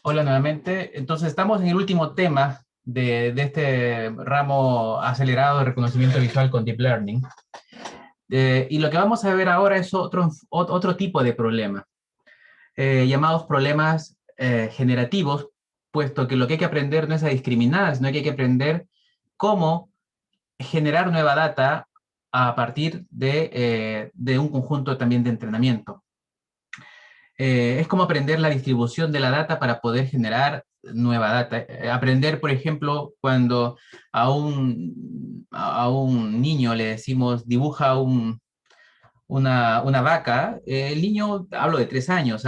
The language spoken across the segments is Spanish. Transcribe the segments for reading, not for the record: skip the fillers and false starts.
Hola nuevamente. Entonces, estamos en el último tema de este ramo acelerado de reconocimiento visual con Deep Learning. Y lo que vamos a ver ahora es otro tipo de problema, llamados problemas generativos, puesto que lo que hay que aprender no es a discriminar, sino que hay que aprender cómo generar nueva data a partir de un conjunto también de entrenamiento. Es como aprender la distribución de la data para poder generar nueva data. Aprender, por ejemplo, cuando a un niño le decimos dibuja una vaca, el niño, hablo de 3 años,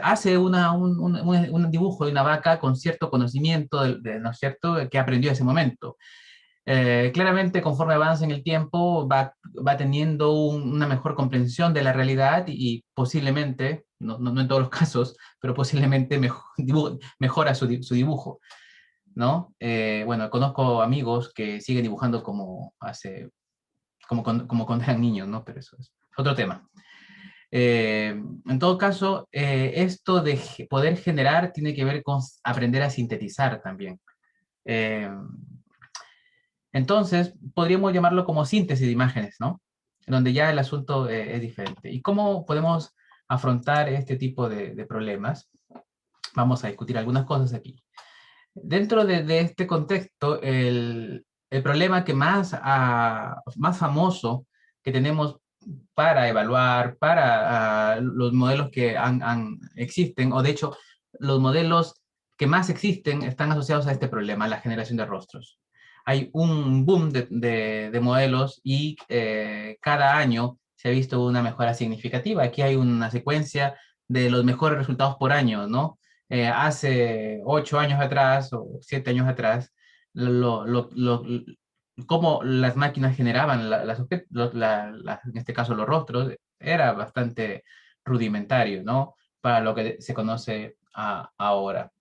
hace un dibujo de una vaca con cierto conocimiento, ¿no es cierto?, que aprendió en ese momento. Claramente, conforme avanza en el tiempo, va teniendo una mejor comprensión de la realidad y posiblemente, no en todos los casos, pero posiblemente mejora su dibujo, ¿no? Bueno, conozco amigos que siguen dibujando como cuando eran niños, ¿no? Pero eso es otro tema. En todo caso, esto de poder generar tiene que ver con aprender a sintetizar también. Eh, Entonces, podríamos llamarlo como síntesis de imágenes, ¿no? Donde ya el asunto es diferente. ¿Y cómo podemos afrontar este tipo de problemas? Vamos a discutir algunas cosas aquí. Dentro de este contexto, el problema que más famoso que tenemos para evaluar, para los modelos que existen, o de hecho, los modelos que más existen están asociados a este problema, la generación de rostros. Hay un boom de modelos y cada año se ha visto una mejora significativa. Aquí hay una secuencia de los mejores resultados por año, ¿no? Hace 8 años atrás o 7 años atrás, cómo las máquinas generaban en este caso los rostros, era bastante rudimentario, ¿no? Para lo que se conoce ahora.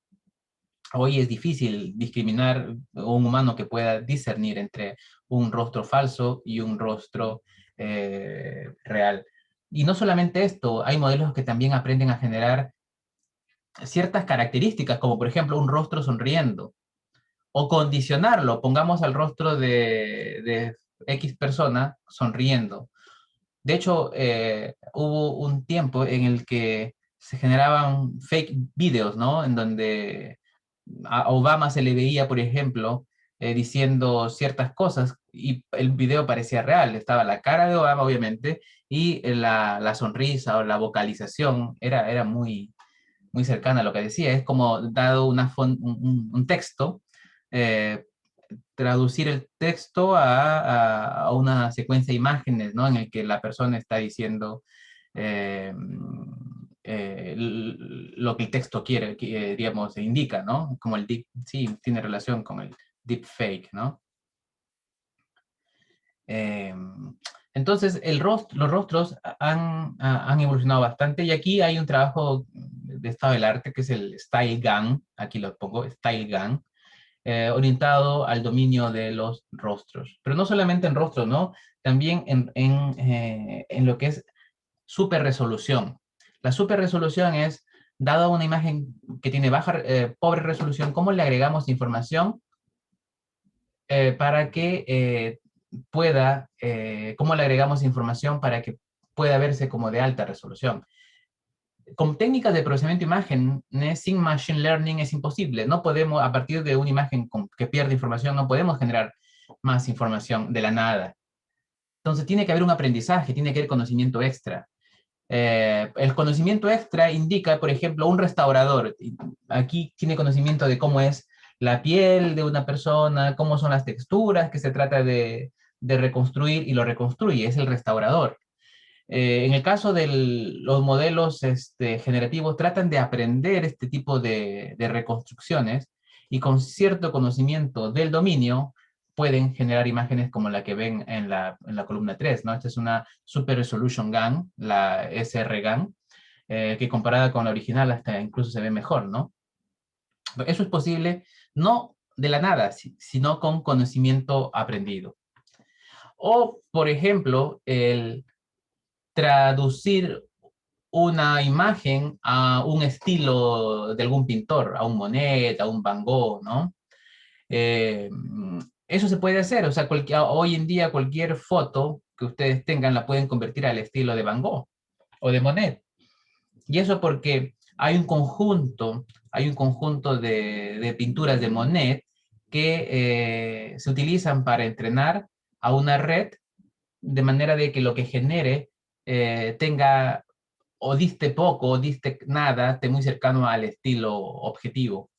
Hoy es difícil discriminar a un humano que pueda discernir entre un rostro falso y un rostro real. Y no solamente esto, hay modelos que también aprenden a generar ciertas características, como por ejemplo un rostro sonriendo, o condicionarlo, pongamos al rostro de X persona sonriendo. De hecho, hubo un tiempo en el que se generaban fake videos, ¿no? En donde a Obama se le veía, por ejemplo, diciendo ciertas cosas y el video parecía real. Estaba la cara de Obama, obviamente, y la sonrisa o la vocalización era muy cercana a lo que decía. Es como dado un texto, eh, traducir el texto a una secuencia de imágenes, ¿no? En el que la persona está diciendo eh, lo que el texto quiere, digamos, indica, ¿no? Como el deep, sí, tiene relación con el deepfake, ¿no? Eh, entonces, los rostros han evolucionado bastante y aquí hay un trabajo de estado del arte que es el Style Gun, aquí lo pongo, Style Gun, orientado al dominio de los rostros. Pero no solamente en rostros, ¿no? También en lo que es super resolución. La super resolución es, dada una imagen que tiene pobre resolución, ¿cómo le agregamos información para que cómo le agregamos información para que pueda verse como de alta resolución? Con técnicas de procesamiento de imágenes sin machine learning es imposible. No podemos, a partir de una imagen que pierde información, no podemos generar más información de la nada. Entonces tiene que haber un aprendizaje, tiene que haber conocimiento extra. El conocimiento extra indica, por ejemplo, un restaurador. Aquí tiene conocimiento de cómo es la piel de una persona, cómo son las texturas que se trata de reconstruir y lo reconstruye, es el restaurador. En el caso de los modelos generativos, tratan de aprender este tipo de reconstrucciones y con cierto conocimiento del dominio pueden generar imágenes como la que ven en la columna 3, ¿no? Esta es una Super Resolution GAN, la SR GAN, que comparada con la original hasta incluso se ve mejor, ¿no? Eso es posible no de la nada, sino con conocimiento aprendido. O, por ejemplo, el traducir una imagen a un estilo de algún pintor, a un Monet, a un Van Gogh, ¿no? Eh, Eso se puede hacer, o sea, hoy en día cualquier foto que ustedes tengan la pueden convertir al estilo de Van Gogh o de Monet. Y eso porque hay un conjunto de pinturas de Monet que se utilizan para entrenar a una red de manera de que lo que genere tenga o diste poco o diste nada, esté muy cercano al estilo objetivo.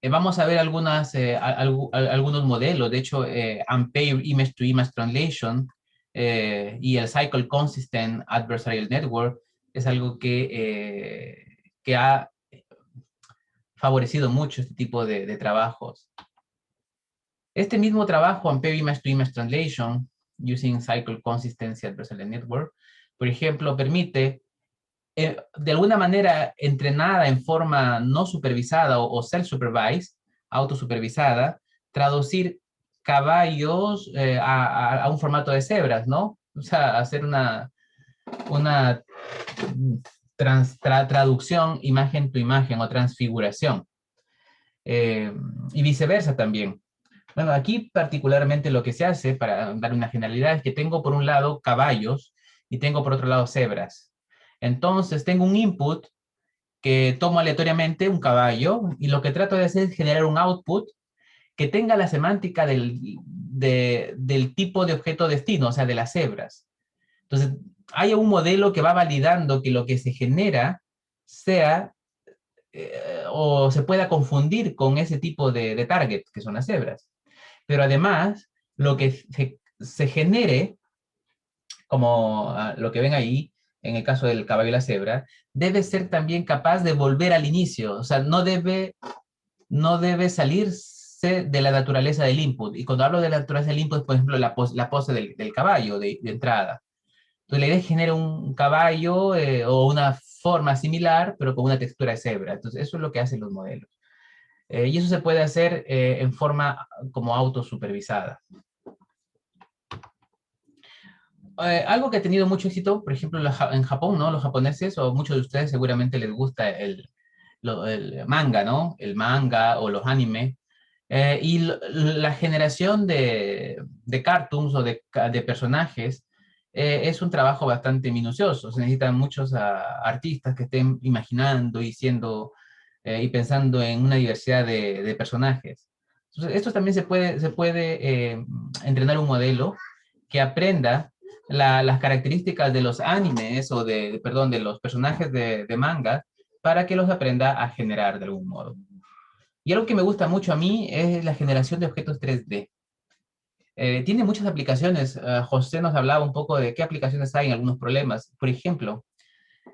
Vamos a ver algunos modelos, de hecho, Ampere Image to Image Translation y el Cycle Consistent Adversarial Network es algo que ha favorecido mucho este tipo de trabajos. Este mismo trabajo, Ampere Image to Image Translation, using Cycle Consistency Adversarial Network, por ejemplo, permite de alguna manera entrenada en forma no supervisada o self-supervised, autosupervisada, traducir caballos a un formato de cebras, ¿no? O sea, hacer una traducción imagen tu imagen o transfiguración. Y viceversa también. Bueno, aquí particularmente lo que se hace, para dar una generalidad, es que tengo por un lado caballos y tengo por otro lado cebras. Entonces tengo un input que tomo aleatoriamente un caballo y lo que trato de hacer es generar un output que tenga la semántica del tipo de objeto destino, o sea, de las cebras. Entonces, hay un modelo que va validando que lo que se genera sea o se pueda confundir con ese tipo de target, que son las cebras. Pero además, lo que se genere, como lo que ven ahí, en el caso del caballo y la cebra, debe ser también capaz de volver al inicio, o sea, no debe salirse de la naturaleza del input. Y cuando hablo de la naturaleza del input, por ejemplo, la pose del caballo de entrada. Entonces, la idea es generar un caballo o una forma similar, pero con una textura de cebra. Entonces, eso es lo que hacen los modelos. Y eso se puede hacer en forma como autosupervisada. Algo que ha tenido mucho éxito, por ejemplo, en Japón, ¿no? Los japoneses, o muchos de ustedes seguramente les gusta el manga, ¿no? El manga o los anime. Y la generación de cartoons o de personajes es un trabajo bastante minucioso. Se necesitan muchos artistas que estén imaginando y pensando en una diversidad de personajes. Entonces, esto también se puede entrenar un modelo que aprenda las características de los animes o perdón, de los personajes de manga para que los aprenda a generar de algún modo. Y algo que me gusta mucho a mí es la generación de objetos 3D. Tiene muchas aplicaciones. José nos hablaba un poco de qué aplicaciones hay en algunos problemas. Por ejemplo,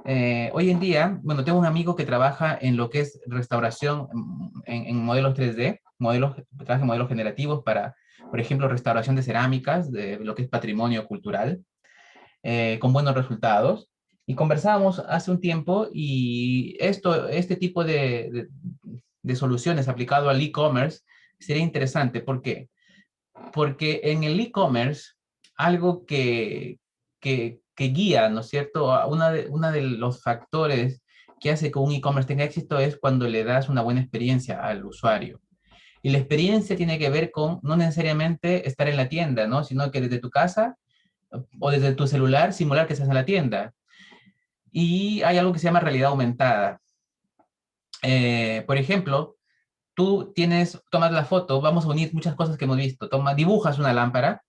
hoy en día, bueno, tengo un amigo que trabaja en lo que es restauración en modelos 3D, trabaja en modelos generativos para, por ejemplo, restauración de cerámicas, de lo que es patrimonio cultural, con buenos resultados. Y conversábamos hace un tiempo y este tipo de soluciones aplicado al e-commerce sería interesante. ¿Por qué? Porque en el e-commerce, algo que guía, ¿no es cierto? Una de los factores que hace que un e-commerce tenga éxito es cuando le das una buena experiencia al usuario. Y la experiencia tiene que ver con no necesariamente estar en la tienda, ¿no? Sino que desde tu casa o desde tu celular simular que estás en la tienda. Y hay algo que se llama realidad aumentada. Por ejemplo, tomas la foto, vamos a unir muchas cosas que hemos visto. Dibujas una lámpara,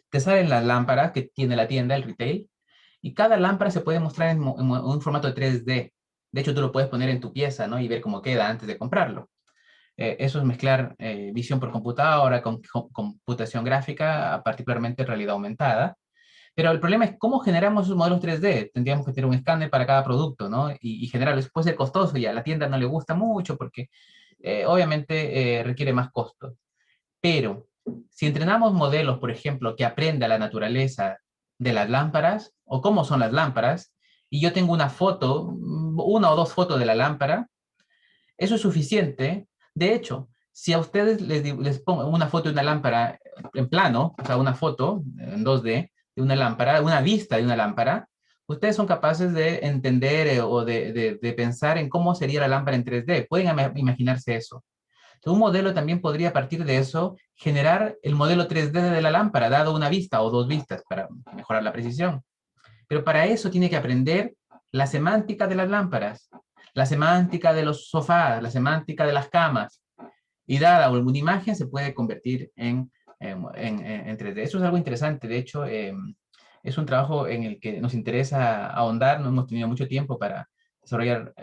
te salen las lámparas que tiene la tienda, el retail, y cada lámpara se puede mostrar en un formato de 3D. De hecho, tú lo puedes poner en tu pieza, ¿no? Y ver cómo queda antes de comprarlo. Eso es mezclar visión por computadora con computación gráfica, particularmente realidad aumentada. Pero el problema es cómo generamos esos modelos 3D. Tendríamos que tener un escáner para cada producto, ¿no? Y generarlos puede ser costoso y a la tienda no le gusta mucho porque obviamente requiere más costo. Pero si entrenamos modelos, por ejemplo, que aprenda la naturaleza de las lámparas o cómo son las lámparas, y yo tengo una foto, una o dos fotos de la lámpara, eso es suficiente. De hecho, si a ustedes les pongo una foto de una lámpara en plano, o sea, una foto en 2D de una lámpara, una vista de una lámpara, ustedes son capaces de entender o de pensar en cómo sería la lámpara en 3D. Pueden imaginarse eso. Entonces, un modelo también podría, a partir de eso, generar el modelo 3D de la lámpara, dado una vista o dos vistas, para mejorar la precisión. Pero para eso tiene que aprender la semántica de las lámparas, la semántica de los sofás, la semántica de las camas. Y dada alguna imagen se puede convertir en 3D. Eso es algo interesante. De hecho, es un trabajo en el que nos interesa ahondar. No hemos tenido mucho tiempo para desarrollar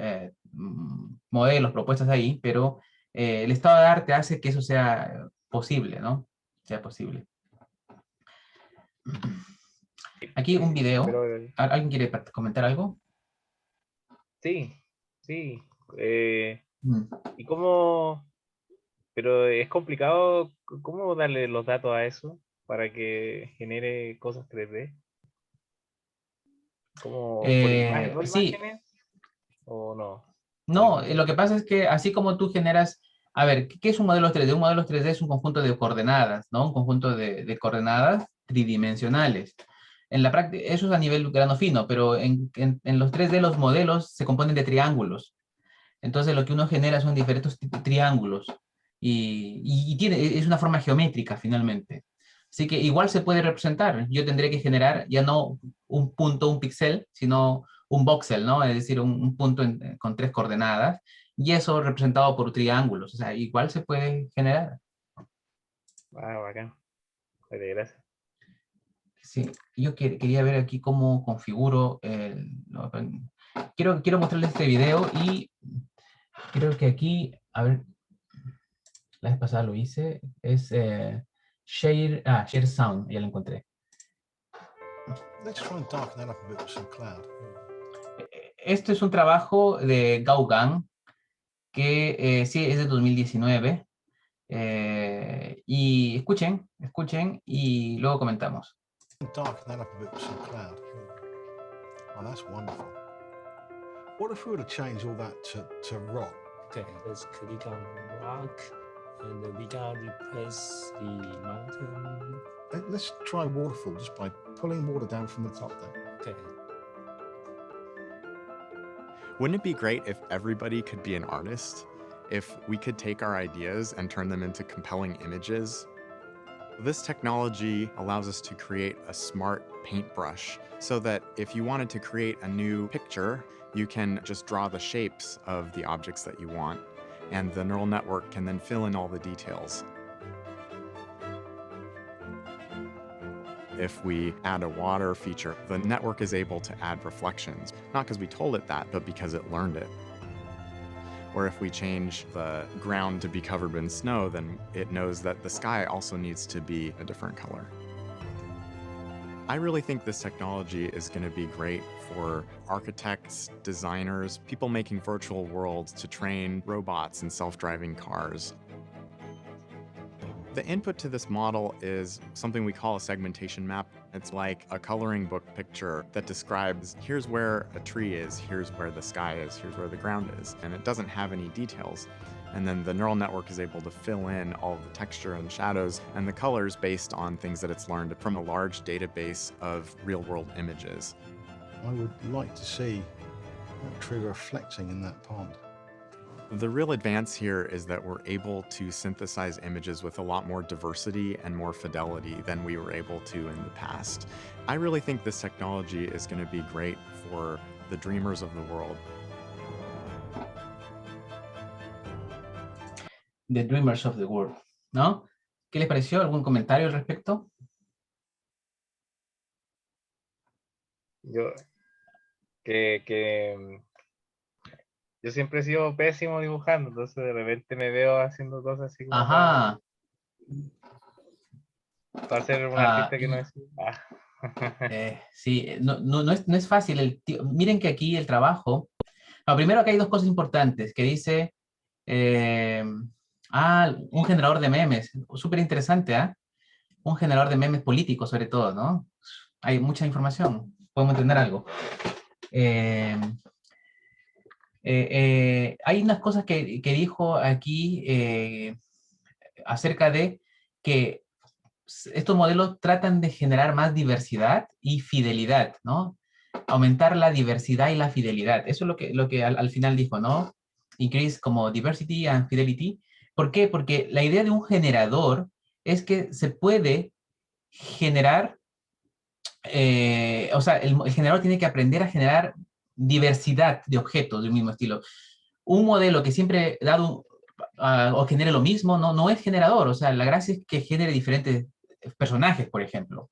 modelos, propuestas ahí, pero el estado de arte hace que eso sea posible, ¿no? Sea posible. Aquí un video. Pero ¿Alguien quiere comentar algo? sí, sí. Mm. ¿Y cómo? Pero es complicado, ¿cómo darle los datos a eso para que genere cosas 3D? ¿Como por dos Sí, imágenes? ¿O no? no, lo que pasa es que así como tú generas, a ver, ¿qué es un modelo 3D? Un modelo 3D es un conjunto de coordenadas, ¿no? Un conjunto de coordenadas tridimensionales. En la práctica, eso es a nivel grano fino, pero en los 3D los modelos se componen de triángulos. Entonces lo que uno genera son diferentes triángulos y tiene, es una forma geométrica finalmente. Así que igual se puede representar. Yo tendré que generar ya no un punto, un píxel, sino un voxel, ¿no? Es decir, un punto con tres coordenadas y eso representado por triángulos. O sea, igual se puede generar. Ah, bacán. Vale, gracias. Sí, yo quería ver aquí cómo configuro no, quiero mostrarles este video y creo que aquí, a ver, la vez pasada lo hice, es Share Sound, ya lo encontré. Let's try and darken that up a bit with some cloud. Esto es un trabajo de Gauguin, que sí es de 2019. Y escuchen y luego comentamos. Darken that up a bit with some cloud. Oh, that's wonderful. What if we were to change all that to rock? Okay, let's click on rock, and we gotta replace the mountain. Let's try waterfall just by pulling water down from the top there. Okay. Wouldn't it be great if everybody could be an artist? If we could take our ideas and turn them into compelling images? This technology allows us to create a smart paintbrush so that if you wanted to create a new picture, you can just draw the shapes of the objects that you want, and the neural network can then fill in all the details. If we add a water feature, the network is able to add reflections, not because we told it that, but because it learned it. Or if we change the ground to be covered in snow, then it knows that the sky also needs to be a different color. I really think this technology is going to be great for architects, designers, people making virtual worlds to train robots and self-driving cars. The input to this model is something we call a segmentation map. It's like a coloring book picture that describes here's where a tree is, here's where the sky is, here's where the ground is, and it doesn't have any details. And then the neural network is able to fill in all of the texture and shadows and the colors based on things that it's learned from a large database of real-world images. I would like to see that tree reflecting in that pond. The real advance here is that we're able to synthesize images with a lot more diversity and more fidelity than we were able to in the past. I really think this technology is going to be great for the dreamers of the world. The Dreamers of the World, ¿no? ¿Qué les pareció? ¿Algún comentario al respecto? Yo yo siempre he sido pésimo dibujando, entonces de repente me veo haciendo cosas así como Ajá. para ser un artista que no es. Sí, no es fácil. Miren que aquí el trabajo... primero que hay dos cosas importantes, que dice... un generador de memes. Súper interesante, ¿ah? Un generador de memes políticos, sobre todo, ¿no? Hay mucha información. Podemos entender algo. Hay unas cosas que dijo aquí acerca de que estos modelos tratan de generar más diversidad y fidelidad, ¿no? aumentar la diversidad y la fidelidad. Eso es lo que al final dijo, ¿no? Increase como diversity and fidelity. ¿Por qué? Porque la idea de un generador es que se puede generar, o sea, el generador tiene que aprender a generar diversidad de objetos del mismo estilo. Un modelo que siempre dado o genere lo mismo, no es generador. O sea, la gracia es que genere diferentes personajes, por ejemplo,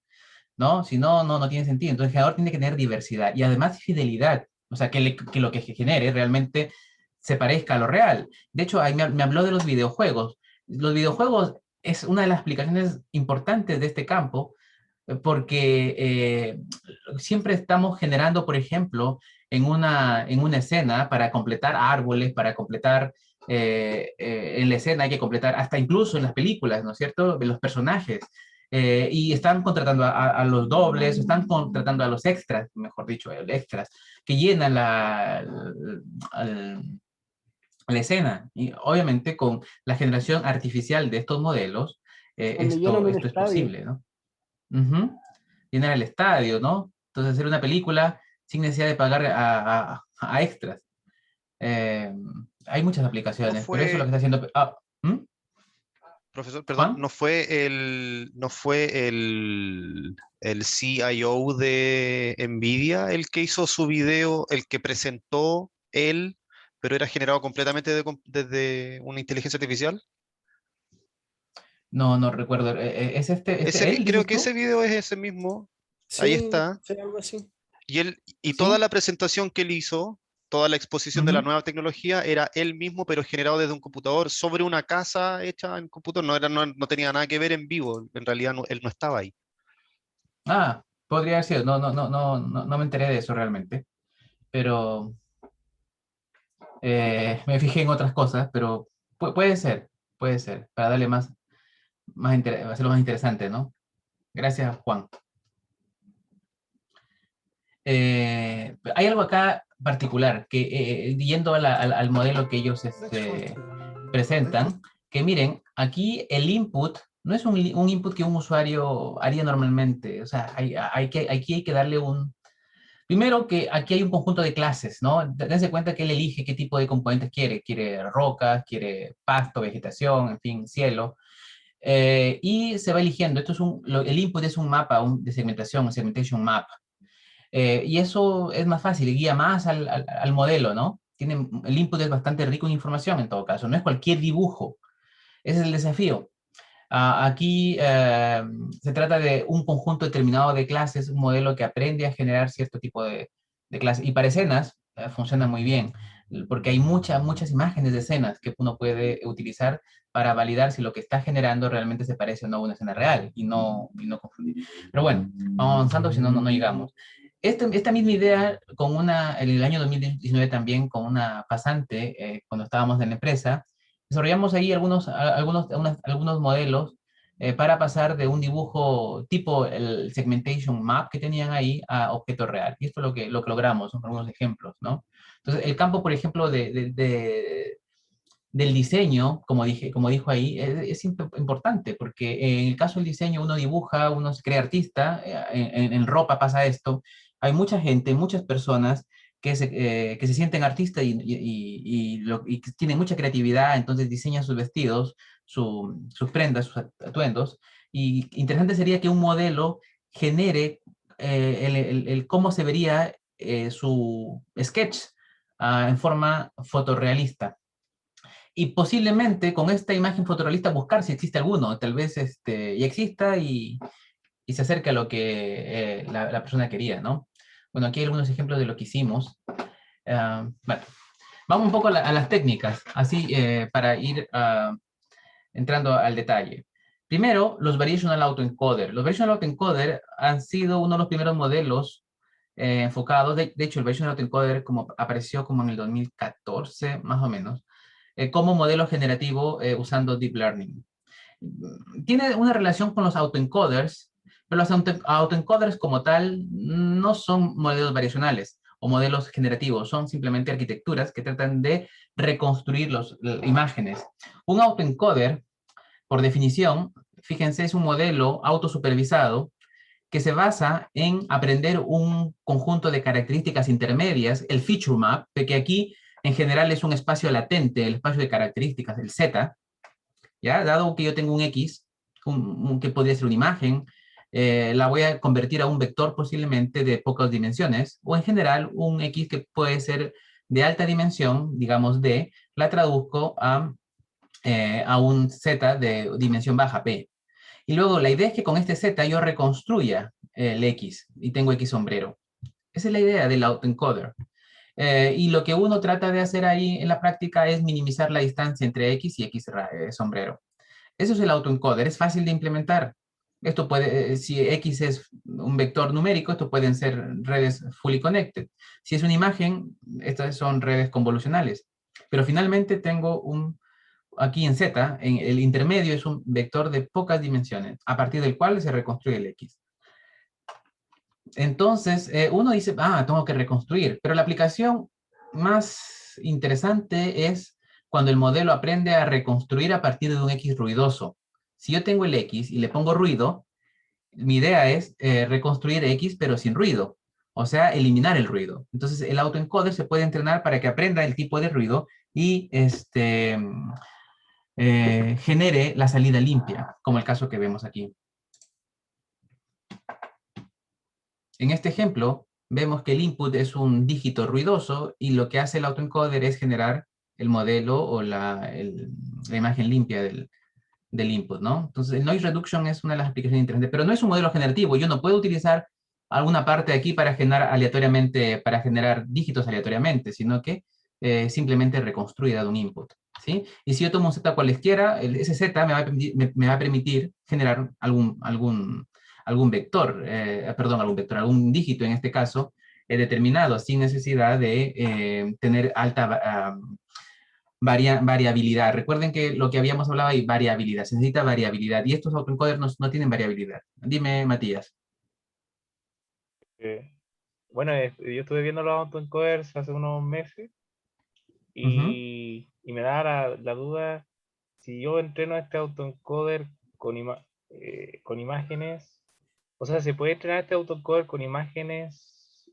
¿no? Si no, no tiene sentido. Entonces, el generador tiene que tener diversidad y además que o sea, que lo que genere realmente se parezca a lo real. De hecho, ahí me habló de los videojuegos. Los videojuegos es una de las aplicaciones importantes de este campo, porque siempre estamos generando, por ejemplo, en una escena para completar árboles, para completar en la escena hay que completar, hasta incluso en las películas, ¿no es cierto?, de los personajes. Y están contratando a los dobles, están contratando a los extras, mejor dicho, extras, que llenan la escena. Y obviamente con la generación artificial de estos modelos, Cuando llenan un esto es estadio. posible, ¿no? Ujú. Llenar el estadio, ¿no? Entonces hacer una película sin necesidad de pagar a extras. Eh, Hay muchas No aplicaciones, pero eso es lo fue, que está haciendo... ¿Mm? profesor, perdón, ¿Juan? el CIO de Nvidia el que hizo su video, el que presentó él, pero era generado completamente desde una inteligencia artificial. No recuerdo. ¿Es él, Creo dices que ese tú? video es ese mismo. Ahí Sí, está. sí, algo así. Y toda ¿Sí? la presentación que él hizo, toda la exposición de la Ujú. nueva tecnología, era él mismo, pero generado desde un computador sobre una casa hecha en computador. No tenía nada que ver en vivo. En realidad él no estaba ahí. Podría haber sido. No me enteré de eso realmente. Pero me fijé en otras cosas, pero puede ser, para darle hacerlo más interesante, ¿no? Gracias, Juan. Hay algo acá particular, que yendo al modelo que ellos Let's try to presentan, que miren, aquí el input no es un input que un usuario haría normalmente. O sea, aquí hay que darle un... Primero que aquí hay un conjunto de clases, ¿no? Dense cuenta que él elige qué tipo de componentes quiere. Quiere rocas, quiere pasto, vegetación, en fin, cielo. Y se va eligiendo. El input es un mapa de segmentación, un segmentation map. Y eso es más fácil, guía más al modelo, ¿no? El input es bastante rico en información en todo caso, no es cualquier dibujo. Ese es el desafío. Aquí se trata de un conjunto determinado de clases, un modelo que aprende a generar cierto tipo de clases. Y para escenas funciona muy bien, porque hay muchas imágenes de escenas que uno puede utilizar para validar si lo que está generando realmente se parece o no a una escena real y no confundir. Pero bueno, vamos avanzando, si no llegamos. Esta misma idea, en el año 2019 también, con una pasante, cuando estábamos en la empresa, desarrollamos ahí algunos modelos para pasar de un dibujo tipo el segmentation map que tenían ahí a objeto real. Y esto es lo que logramos, son algunos ejemplos, ¿no? Entonces, el campo, por ejemplo, del diseño, como dijo ahí, es importante, porque en el caso del diseño uno dibuja, uno se crea artista, en ropa pasa esto, hay mucha gente, muchas personas que se sienten artistas y que tienen mucha creatividad, entonces diseñan sus vestidos, sus prendas, sus atuendos, y interesante sería que un modelo genere el cómo se vería su sketch en forma fotorrealista. Y posiblemente con esta imagen fotorrealista buscar si existe alguno, tal vez ya exista y se acerque a lo que la persona quería, ¿no? Bueno, aquí hay algunos ejemplos de lo que hicimos. Bueno, vamos un poco a las técnicas, así para ir entrando al detalle. Primero, los Variational Autoencoder. Los Variational Autoencoder han sido uno de los primeros modelos enfocados, de hecho el Variational Autoencoder apareció como en el 2014, más o menos, como modelo generativo usando Deep Learning. Tiene una relación con los autoencoders, pero los autoencoders como tal no son modelos variacionales o modelos generativos, son simplemente arquitecturas que tratan de reconstruir las imágenes. Un autoencoder, por definición, fíjense, es un modelo autosupervisado que se basa en aprender un conjunto de características intermedias, el feature map, que aquí en general es un espacio latente, el espacio de características, el Z, ¿ya? Dado que yo tengo un X, que podría ser una imagen, la voy a convertir a un vector posiblemente de pocas dimensiones, o en general un X que puede ser de alta dimensión, digamos D, la traduzco a un Z de dimensión baja, P. Y luego la idea es que con este Z yo reconstruya el X y tengo X sombrero. Esa es la idea del autoencoder. Y lo que uno trata de hacer ahí en la práctica es minimizar la distancia entre X y X sombrero. Eso es el autoencoder, es fácil de implementar. Esto puede, si X es un vector numérico, esto pueden ser redes fully connected. Si es una imagen, estas son redes convolucionales. Pero finalmente tengo aquí en Z, en el intermedio es un vector de pocas dimensiones, a partir del cual se reconstruye el X. Entonces, uno dice, tengo que reconstruir, pero la aplicación más interesante es cuando el modelo aprende a reconstruir a partir de un X ruidoso. Si yo tengo el X y le pongo ruido, mi idea es reconstruir X pero sin ruido, o sea, eliminar el ruido. Entonces, el autoencoder se puede entrenar para que aprenda el tipo de ruido y genere la salida limpia, como el caso que vemos aquí. En este ejemplo, vemos que el input es un dígito ruidoso y lo que hace el autoencoder es generar el modelo o la imagen limpia del input, ¿no? Entonces, el noise reduction es una de las aplicaciones interesantes, pero no es un modelo generativo. Yo no puedo utilizar alguna parte de aquí para generar dígitos aleatoriamente, sino que simplemente reconstruye dado un input, ¿sí? Y si yo tomo un Z cualesquiera, ese Z me va a permitir generar algún vector, algún dígito en este caso, determinado, sin necesidad de tener alta variabilidad. Recuerden que lo que habíamos hablado hay variabilidad, se necesita variabilidad, y estos autoencoders no tienen variabilidad. Dime, Matías. Bueno, yo estuve viendo los autoencoders hace unos meses y me da la duda si yo entreno este autoencoder con imágenes, o sea, ¿se puede entrenar este autoencoder con imágenes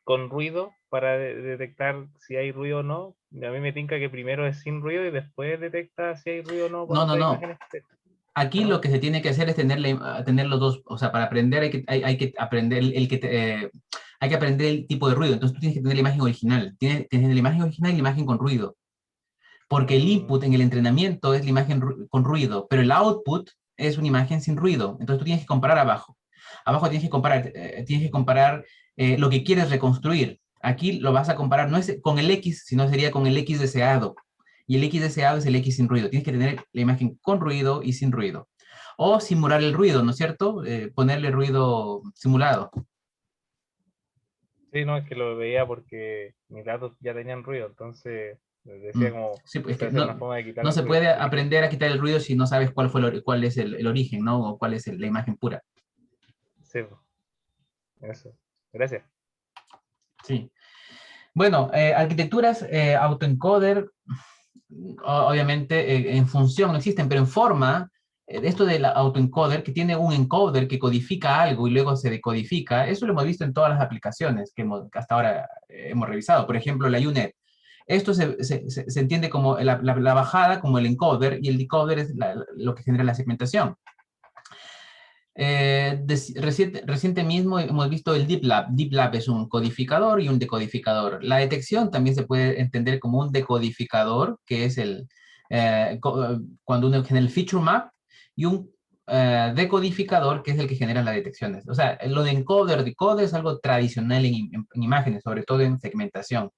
con ruido para detectar si hay ruido o no? A mí me tinca que primero es sin ruido y después detecta si hay ruido o no. No. Aquí lo que se tiene que hacer es tener los dos, o sea, para aprender hay que aprender hay que aprender el tipo de ruido. Entonces tú tienes que tener la imagen original. Tienes la imagen original y la imagen con ruido. Porque el input en el entrenamiento es la imagen con ruido, pero el output es una imagen sin ruido. Entonces tú tienes que comparar abajo. Abajo tienes que comparar lo que quieres reconstruir. Aquí lo vas a comparar, no es con el X, sino sería con el X deseado. Y el X deseado es el X sin ruido. Tienes que tener la imagen con ruido y sin ruido. O simular el ruido, ¿no es cierto? Ponerle ruido simulado. Sí, no, es que lo veía porque mis datos ya tenían ruido, entonces decía como... Sí, pues es que no se puede aprender a quitar el ruido si no sabes cuál es el origen, ¿no? O cuál es la imagen pura. Sí, eso. Gracias. Sí. Bueno, arquitecturas autoencoder, obviamente en función no existen, pero en forma, esto del autoencoder que tiene un encoder que codifica algo y luego se decodifica, eso lo hemos visto en todas las aplicaciones que hasta ahora hemos revisado. Por ejemplo, la UNet. Esto se entiende como la bajada, como el encoder, y el decoder es lo que genera la segmentación. Reciente mismo hemos visto el Deep Lab. Deep Lab es un codificador y un decodificador. La detección también se puede entender como un decodificador, que es cuando uno genera el feature map, y un decodificador, que es el que genera las detecciones. O sea, lo de encoder, decoder es algo tradicional en imágenes, sobre todo en segmentación.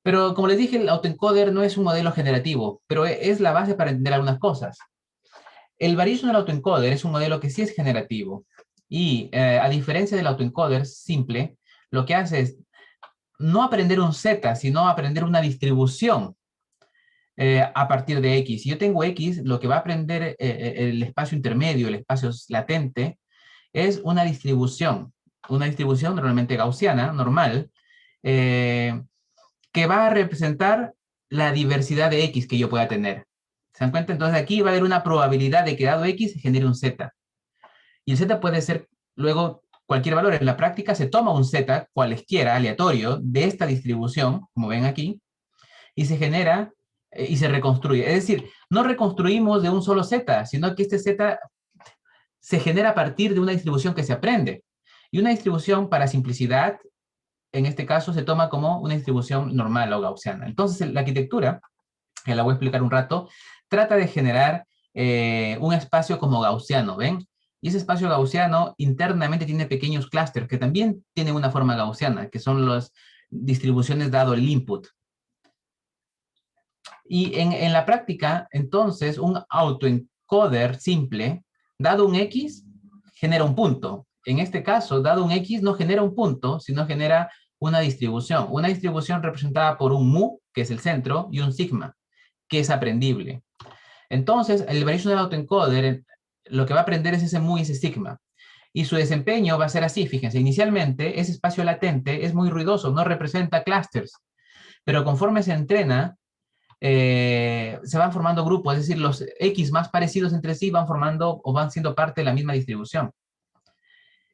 Pero como les dije, el autoencoder no es un modelo generativo, pero es la base para entender algunas cosas. El Variational Autoencoder es un modelo que sí es generativo y a diferencia del autoencoder simple, lo que hace es no aprender un Z, sino aprender una distribución a partir de X. Si yo tengo X, lo que va a aprender el espacio intermedio, el espacio latente, es una distribución normalmente gaussiana, normal, que va a representar la diversidad de X que yo pueda tener. ¿Se dan cuenta? Entonces aquí va a haber una probabilidad de que dado X se genere un Z. Y el z puede ser luego cualquier valor. En la práctica se toma un z cualesquiera, aleatorio, de esta distribución, como ven aquí, y se genera y se reconstruye. Es decir, no reconstruimos de un solo z, sino que este z se genera a partir de una distribución que se aprende. Y una distribución, para simplicidad, en este caso se toma como una distribución normal o gaussiana. Entonces, la arquitectura, que la voy a explicar un rato, trata de generar un espacio como gaussiano, ¿ven? Y ese espacio gaussiano internamente tiene pequeños clústeres que también tienen una forma gaussiana, que son las distribuciones dado el input. Y en la práctica, entonces, un autoencoder simple, dado un X, genera un punto. En este caso, dado un X, no genera un punto, sino genera una distribución. Una distribución representada por un mu, que es el centro, y un sigma, que es aprendible. Entonces, el variational autoencoder, lo que va a aprender es ese mu y ese sigma. Y su desempeño va a ser así, fíjense. Inicialmente, ese espacio latente es muy ruidoso, no representa clusters. Pero conforme se entrena, se van formando grupos, es decir, los X más parecidos entre sí van formando o van siendo parte de la misma distribución.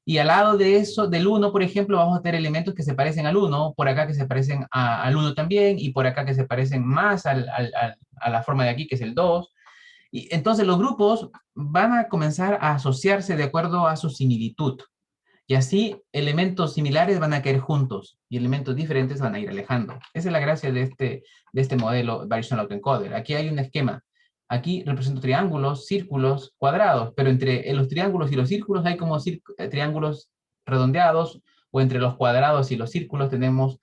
Y al lado de eso, del 1, por ejemplo, vamos a tener elementos que se parecen al 1, por acá que se parecen al 1 también, y por acá que se parecen más a la forma de aquí, que es el 2. Y entonces los grupos van a comenzar a asociarse de acuerdo a su similitud. Y así elementos similares van a caer juntos y elementos diferentes van a ir alejando. Esa es la gracia de este modelo Variational Autoencoder. Aquí hay un esquema. Aquí represento triángulos, círculos, cuadrados, pero entre los triángulos y los círculos hay como triángulos redondeados, o entre los cuadrados y los círculos tenemos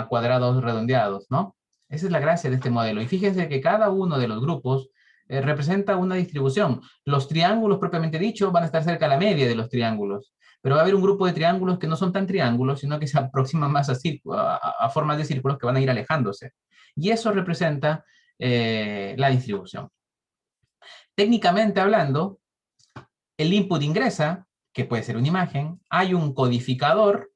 cuadrados redondeados, ¿no? Esa es la gracia de este modelo. Y fíjense que cada uno de los grupos representa una distribución. Los triángulos, propiamente dicho, van a estar cerca a la media de los triángulos. Pero va a haber un grupo de triángulos que no son tan triángulos, sino que se aproximan más a formas de círculos que van a ir alejándose. Y eso representa la distribución. Técnicamente hablando, el input ingresa, que puede ser una imagen, hay un codificador,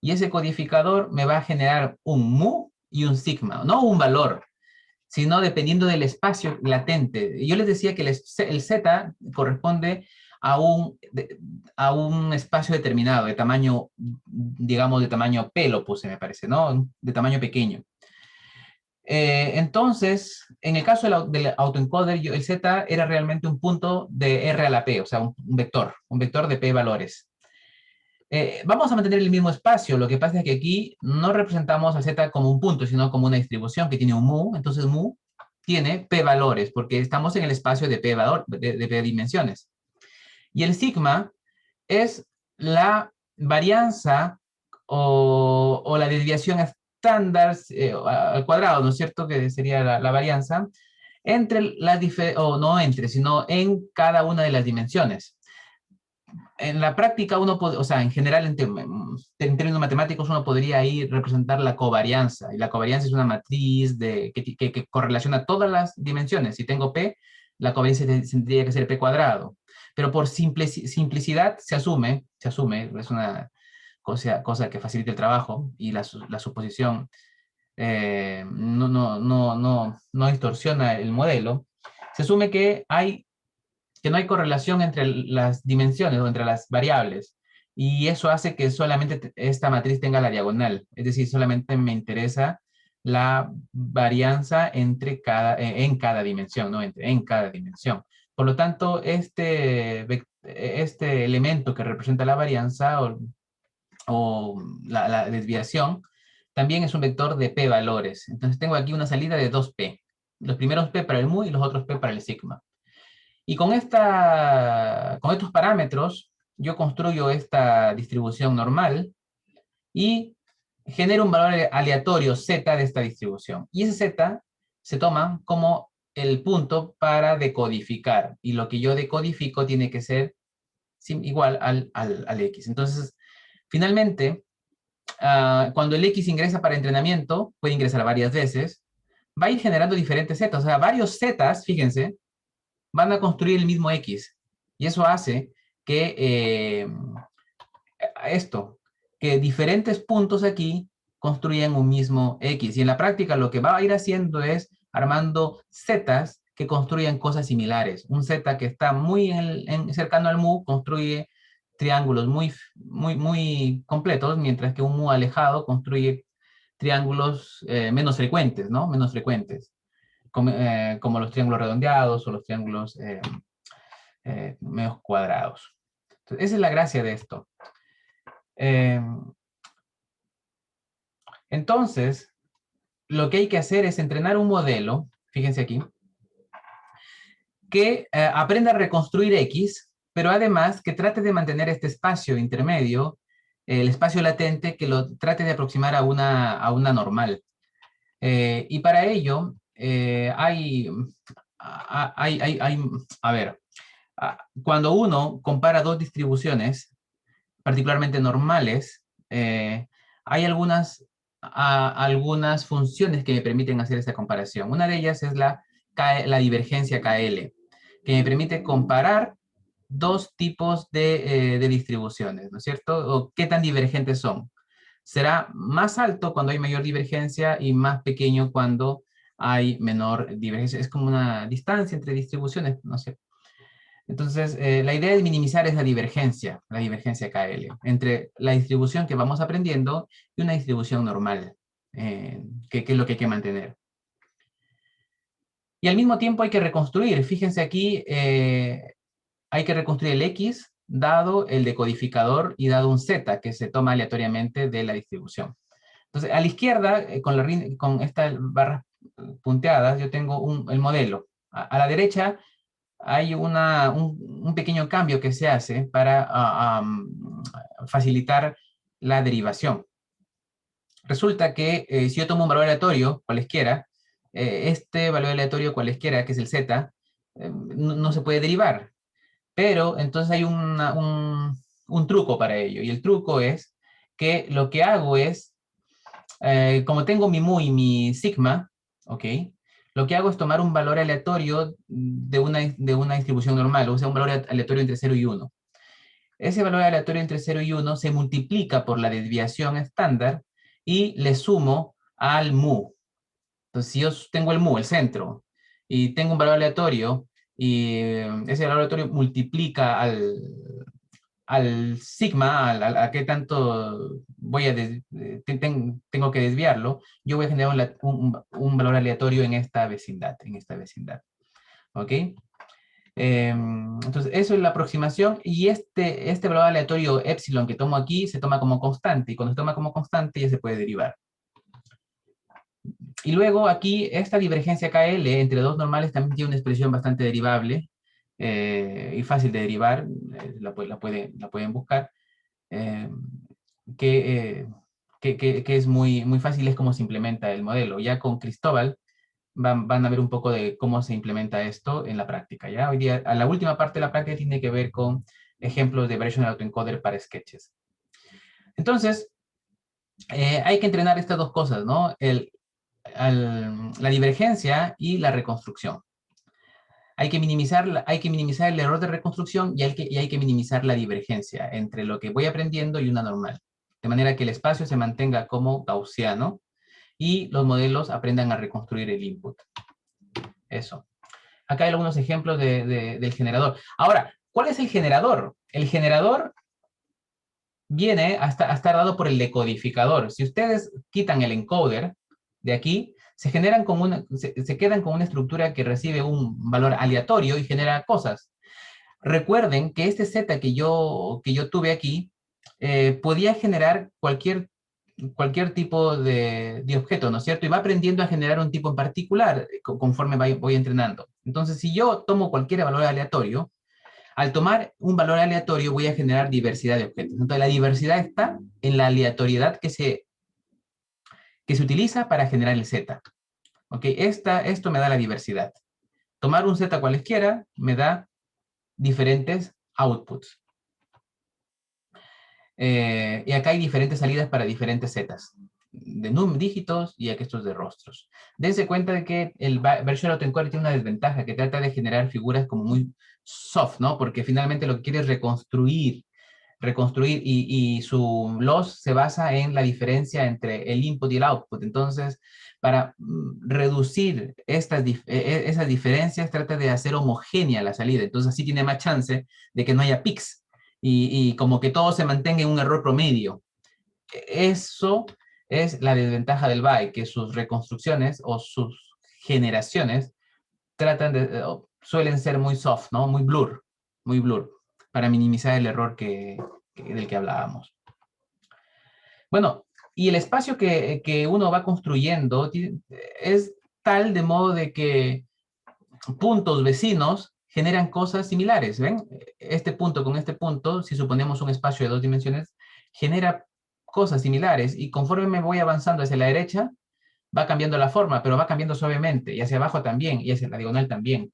y ese codificador me va a generar un mu y un sigma, no un valor, sino dependiendo del espacio latente. Yo les decía que el z corresponde a un espacio determinado, de tamaño, digamos, de tamaño P, lo puse, me parece, ¿no? De tamaño pequeño. Entonces, en el caso del autoencoder, el z era realmente un punto de R a la P, o sea, un vector de P valores. Vamos a mantener el mismo espacio, lo que pasa es que aquí no representamos a z como un punto, sino como una distribución que tiene un mu, entonces mu tiene P valores, porque estamos en el espacio de P dimensiones. Y el sigma es la varianza o la desviación estándar al cuadrado, ¿no es cierto? Que sería la varianza entre no entre, sino en cada una de las dimensiones. En la práctica uno puede, o sea, en general en términos matemáticos uno podría ahí representar la covarianza, y la covarianza es una matriz que correlaciona todas las dimensiones. Si tengo P, la covarianza tendría que ser P cuadrado. Pero por simplicidad se asume, es una cosa que facilita el trabajo, y la suposición no distorsiona el modelo. Se asume que no hay correlación entre las dimensiones o entre las variables, y eso hace que solamente esta matriz tenga la diagonal, es decir, solamente me interesa la varianza en cada dimensión, ¿no? En cada dimensión. Por lo tanto, este elemento que representa la varianza o la desviación, también es un vector de P valores. Entonces tengo aquí una salida de 2P. Los primeros P para el mu y los otros P para el sigma. Y con estos parámetros, yo construyo esta distribución normal y genero un valor aleatorio z de esta distribución. Y ese z se toma como el punto para decodificar. Y lo que yo decodifico tiene que ser igual al x. Entonces, finalmente, cuando el x ingresa para entrenamiento, puede ingresar varias veces, va a ir generando diferentes z. O sea, varios z's, fíjense, van a construir el mismo X. Y eso hace que que diferentes puntos aquí construyan un mismo X. Y en la práctica lo que va a ir haciendo es armando Zetas que construyan cosas similares. Un Z que está muy cercano al mu construye triángulos muy completos, mientras que un mu alejado construye triángulos menos frecuentes, ¿no? Menos frecuentes, como los triángulos redondeados o los triángulos medios cuadrados. Entonces, esa es la gracia de esto. Entonces, lo que hay que hacer es entrenar un modelo, fíjense aquí, que aprenda a reconstruir X, pero además que trate de mantener este espacio intermedio, el espacio latente, que lo trate de aproximar a una normal. Y para ello, a ver, cuando uno compara dos distribuciones, particularmente normales, hay algunas funciones que me permiten hacer esta comparación. Una de ellas es la divergencia KL, que me permite comparar dos tipos de distribuciones, ¿no es cierto? O qué tan divergentes son. Será más alto cuando hay mayor divergencia y más pequeño cuando hay menor divergencia. Es como una distancia entre distribuciones, no sé. Entonces, la idea es minimizar esa divergencia, la divergencia KL, entre la distribución que vamos aprendiendo y una distribución normal, que es lo que hay que mantener. Y al mismo tiempo hay que reconstruir. Fíjense aquí, hay que reconstruir el X dado el decodificador y dado un Z que se toma aleatoriamente de la distribución. Entonces, a la izquierda, con estas barras punteadas, yo tengo el modelo. A la derecha hay un pequeño cambio que se hace para facilitar la derivación. Resulta que si yo tomo un valor aleatorio, cualesquiera, este valor aleatorio cualesquiera, que es el Z, no se puede derivar. Pero entonces hay un truco para ello. Y el truco es que lo que hago es, como tengo mi mu y mi sigma, ¿ok? Lo que hago es tomar un valor aleatorio de una distribución normal, o sea, un valor aleatorio entre 0 y 1. Ese valor aleatorio entre 0 y 1 se multiplica por la desviación estándar y le sumo al mu. Entonces, si yo tengo el mu, el centro, y tengo un valor aleatorio, y ese valor aleatorio multiplica al sigma, a qué tanto tengo que desviarlo, yo voy a generar un valor aleatorio en esta vecindad, ¿ok? Entonces, eso es la aproximación, y este valor aleatorio epsilon que tomo aquí se toma como constante, y cuando se toma como constante ya se puede derivar. Y luego aquí, esta divergencia KL entre dos normales también tiene una expresión bastante derivable, y fácil de derivar, la pueden buscar, que es muy fácil, es como se implementa el modelo. Ya con Cristóbal van a ver un poco de cómo se implementa esto en la práctica. ¿Ya? Hoy día, a la última parte de la práctica tiene que ver con ejemplos de Variational Autoencoder para sketches. Entonces, hay que entrenar estas dos cosas, ¿no? La divergencia y la reconstrucción. Hay que minimizar el error de reconstrucción y hay que minimizar la divergencia entre lo que voy aprendiendo y una normal. De manera que el espacio se mantenga como gaussiano y los modelos aprendan a reconstruir el input. Eso. Acá hay algunos ejemplos del generador. Ahora, ¿cuál es el generador? El generador viene a estar dado por el decodificador. Si ustedes quitan el encoder de aquí, se quedan con una estructura que recibe un valor aleatorio y genera cosas. Recuerden que este Z que yo tuve aquí podía generar cualquier tipo de objeto, ¿no es cierto? Y va aprendiendo a generar un tipo en particular conforme voy entrenando. Entonces, si yo tomo cualquier valor aleatorio, al tomar un valor aleatorio voy a generar diversidad de objetos. Entonces, la diversidad está en la aleatoriedad que se utiliza para generar el Z. ¿Ok? Esto me da la diversidad. Tomar un Z cualesquiera me da diferentes outputs. Y acá hay diferentes salidas para diferentes zetas, de dígitos y aquí estos de rostros. Dense cuenta de que el Variational Autoencoder tiene una desventaja, que trata de generar figuras como muy soft, ¿no? Porque finalmente lo que quiere es reconstruir reconstruir, y su loss se basa en la diferencia entre el input y el output. Entonces, para reducir esas diferencias, trata de hacer homogénea la salida. Entonces, así tiene más chance de que no haya peaks y como que todo se mantenga en un error promedio. Eso es la desventaja del BAE, que sus reconstrucciones o sus generaciones suelen ser muy soft, ¿no? Muy blur, para minimizar el error del que hablábamos. Bueno, y el espacio que uno va construyendo es tal de modo de que puntos vecinos generan cosas similares, ¿ven? Este punto con este punto, si suponemos un espacio de 2 dimensiones, genera cosas similares, y conforme me voy avanzando hacia la derecha, va cambiando la forma, pero va cambiando suavemente, y hacia abajo también, y hacia la diagonal también.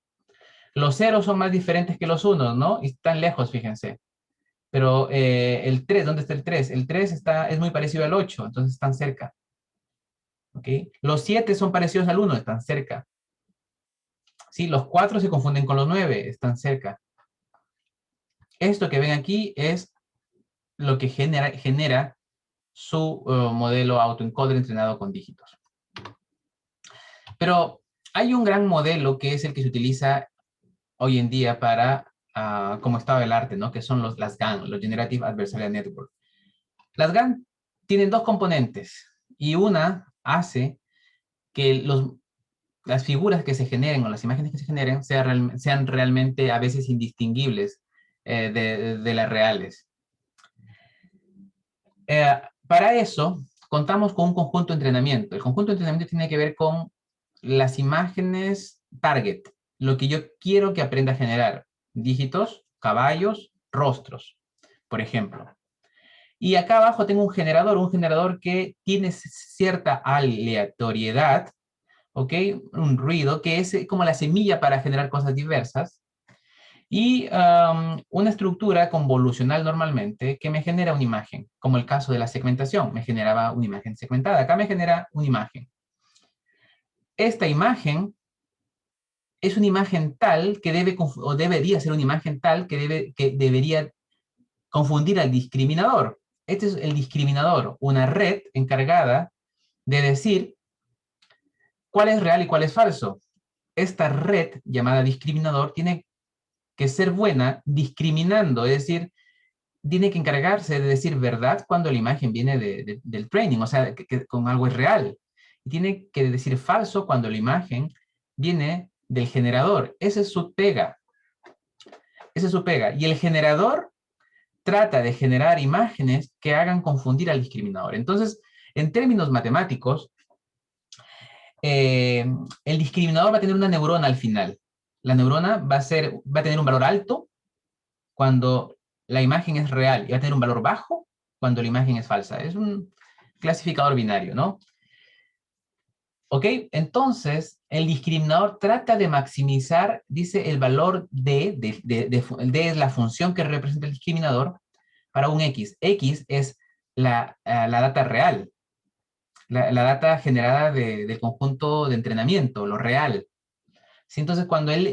Los ceros son más diferentes que los unos, ¿no? Y están lejos, fíjense. Pero el 3, ¿dónde está el 3? El 3 es muy parecido al 8, entonces están cerca. ¿Ok? Los 7 son parecidos al 1, están cerca. ¿Sí? Los 4 se confunden con los 9, están cerca. Esto que ven aquí es lo que genera su modelo autoencoder entrenado con dígitos. Pero hay un gran modelo que es el que se utiliza hoy en día para, como estado del arte, ¿no? Que son las GAN, los Generative Adversarial Network. Las GAN tienen 2 componentes, y una hace que las figuras que se generen o las imágenes que se generen sean realmente a veces indistinguibles de las reales. Para eso, contamos con un conjunto de entrenamiento. El conjunto de entrenamiento tiene que ver con las imágenes target, lo que yo quiero que aprenda a generar: dígitos, caballos, rostros, por ejemplo. Y acá abajo tengo un generador que tiene cierta aleatoriedad, ¿ok? Un ruido que es como la semilla para generar cosas diversas. Y una estructura convolucional normalmente que me genera una imagen, como el caso de la segmentación, me generaba una imagen segmentada. Acá me genera una imagen. Esta imagen es una imagen tal que debería ser una imagen tal que debería confundir al discriminador. Este es el discriminador, una red encargada de decir cuál es real y cuál es falso. Esta red llamada discriminador tiene que ser buena discriminando, es decir, tiene que encargarse de decir verdad cuando la imagen viene del training, o sea, que con algo es real. Y tiene que decir falso cuando la imagen viene del generador. Esa es su pega. Esa es su pega. Y el generador trata de generar imágenes que hagan confundir al discriminador. Entonces, en términos matemáticos, el discriminador va a tener una neurona al final. La neurona va a tener un valor alto cuando la imagen es real, y va a tener un valor bajo cuando la imagen es falsa. Es un clasificador binario, ¿no? ¿Ok? Entonces, el discriminador trata de maximizar, dice, el valor D es la función que representa el discriminador para un X. X es la data real, la data generada del conjunto de entrenamiento, lo real. ¿Sí? Entonces, cuando el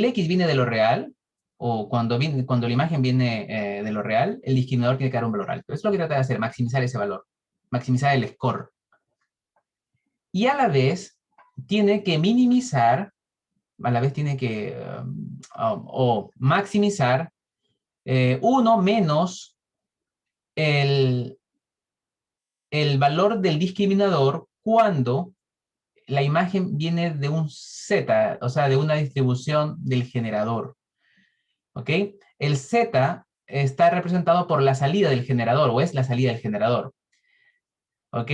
X viene de lo real, o cuando la imagen viene de lo real, el discriminador tiene que dar un valor alto. Eso es lo que trata de hacer, maximizar ese valor, maximizar el score. Y a la vez tiene que minimizar, a la vez tiene que, o maximizar 1 menos el valor del discriminador cuando la imagen viene de un Z, o sea, de una distribución del generador. ¿Ok? El Z está representado por la salida del generador, o es la salida del generador. ¿Ok?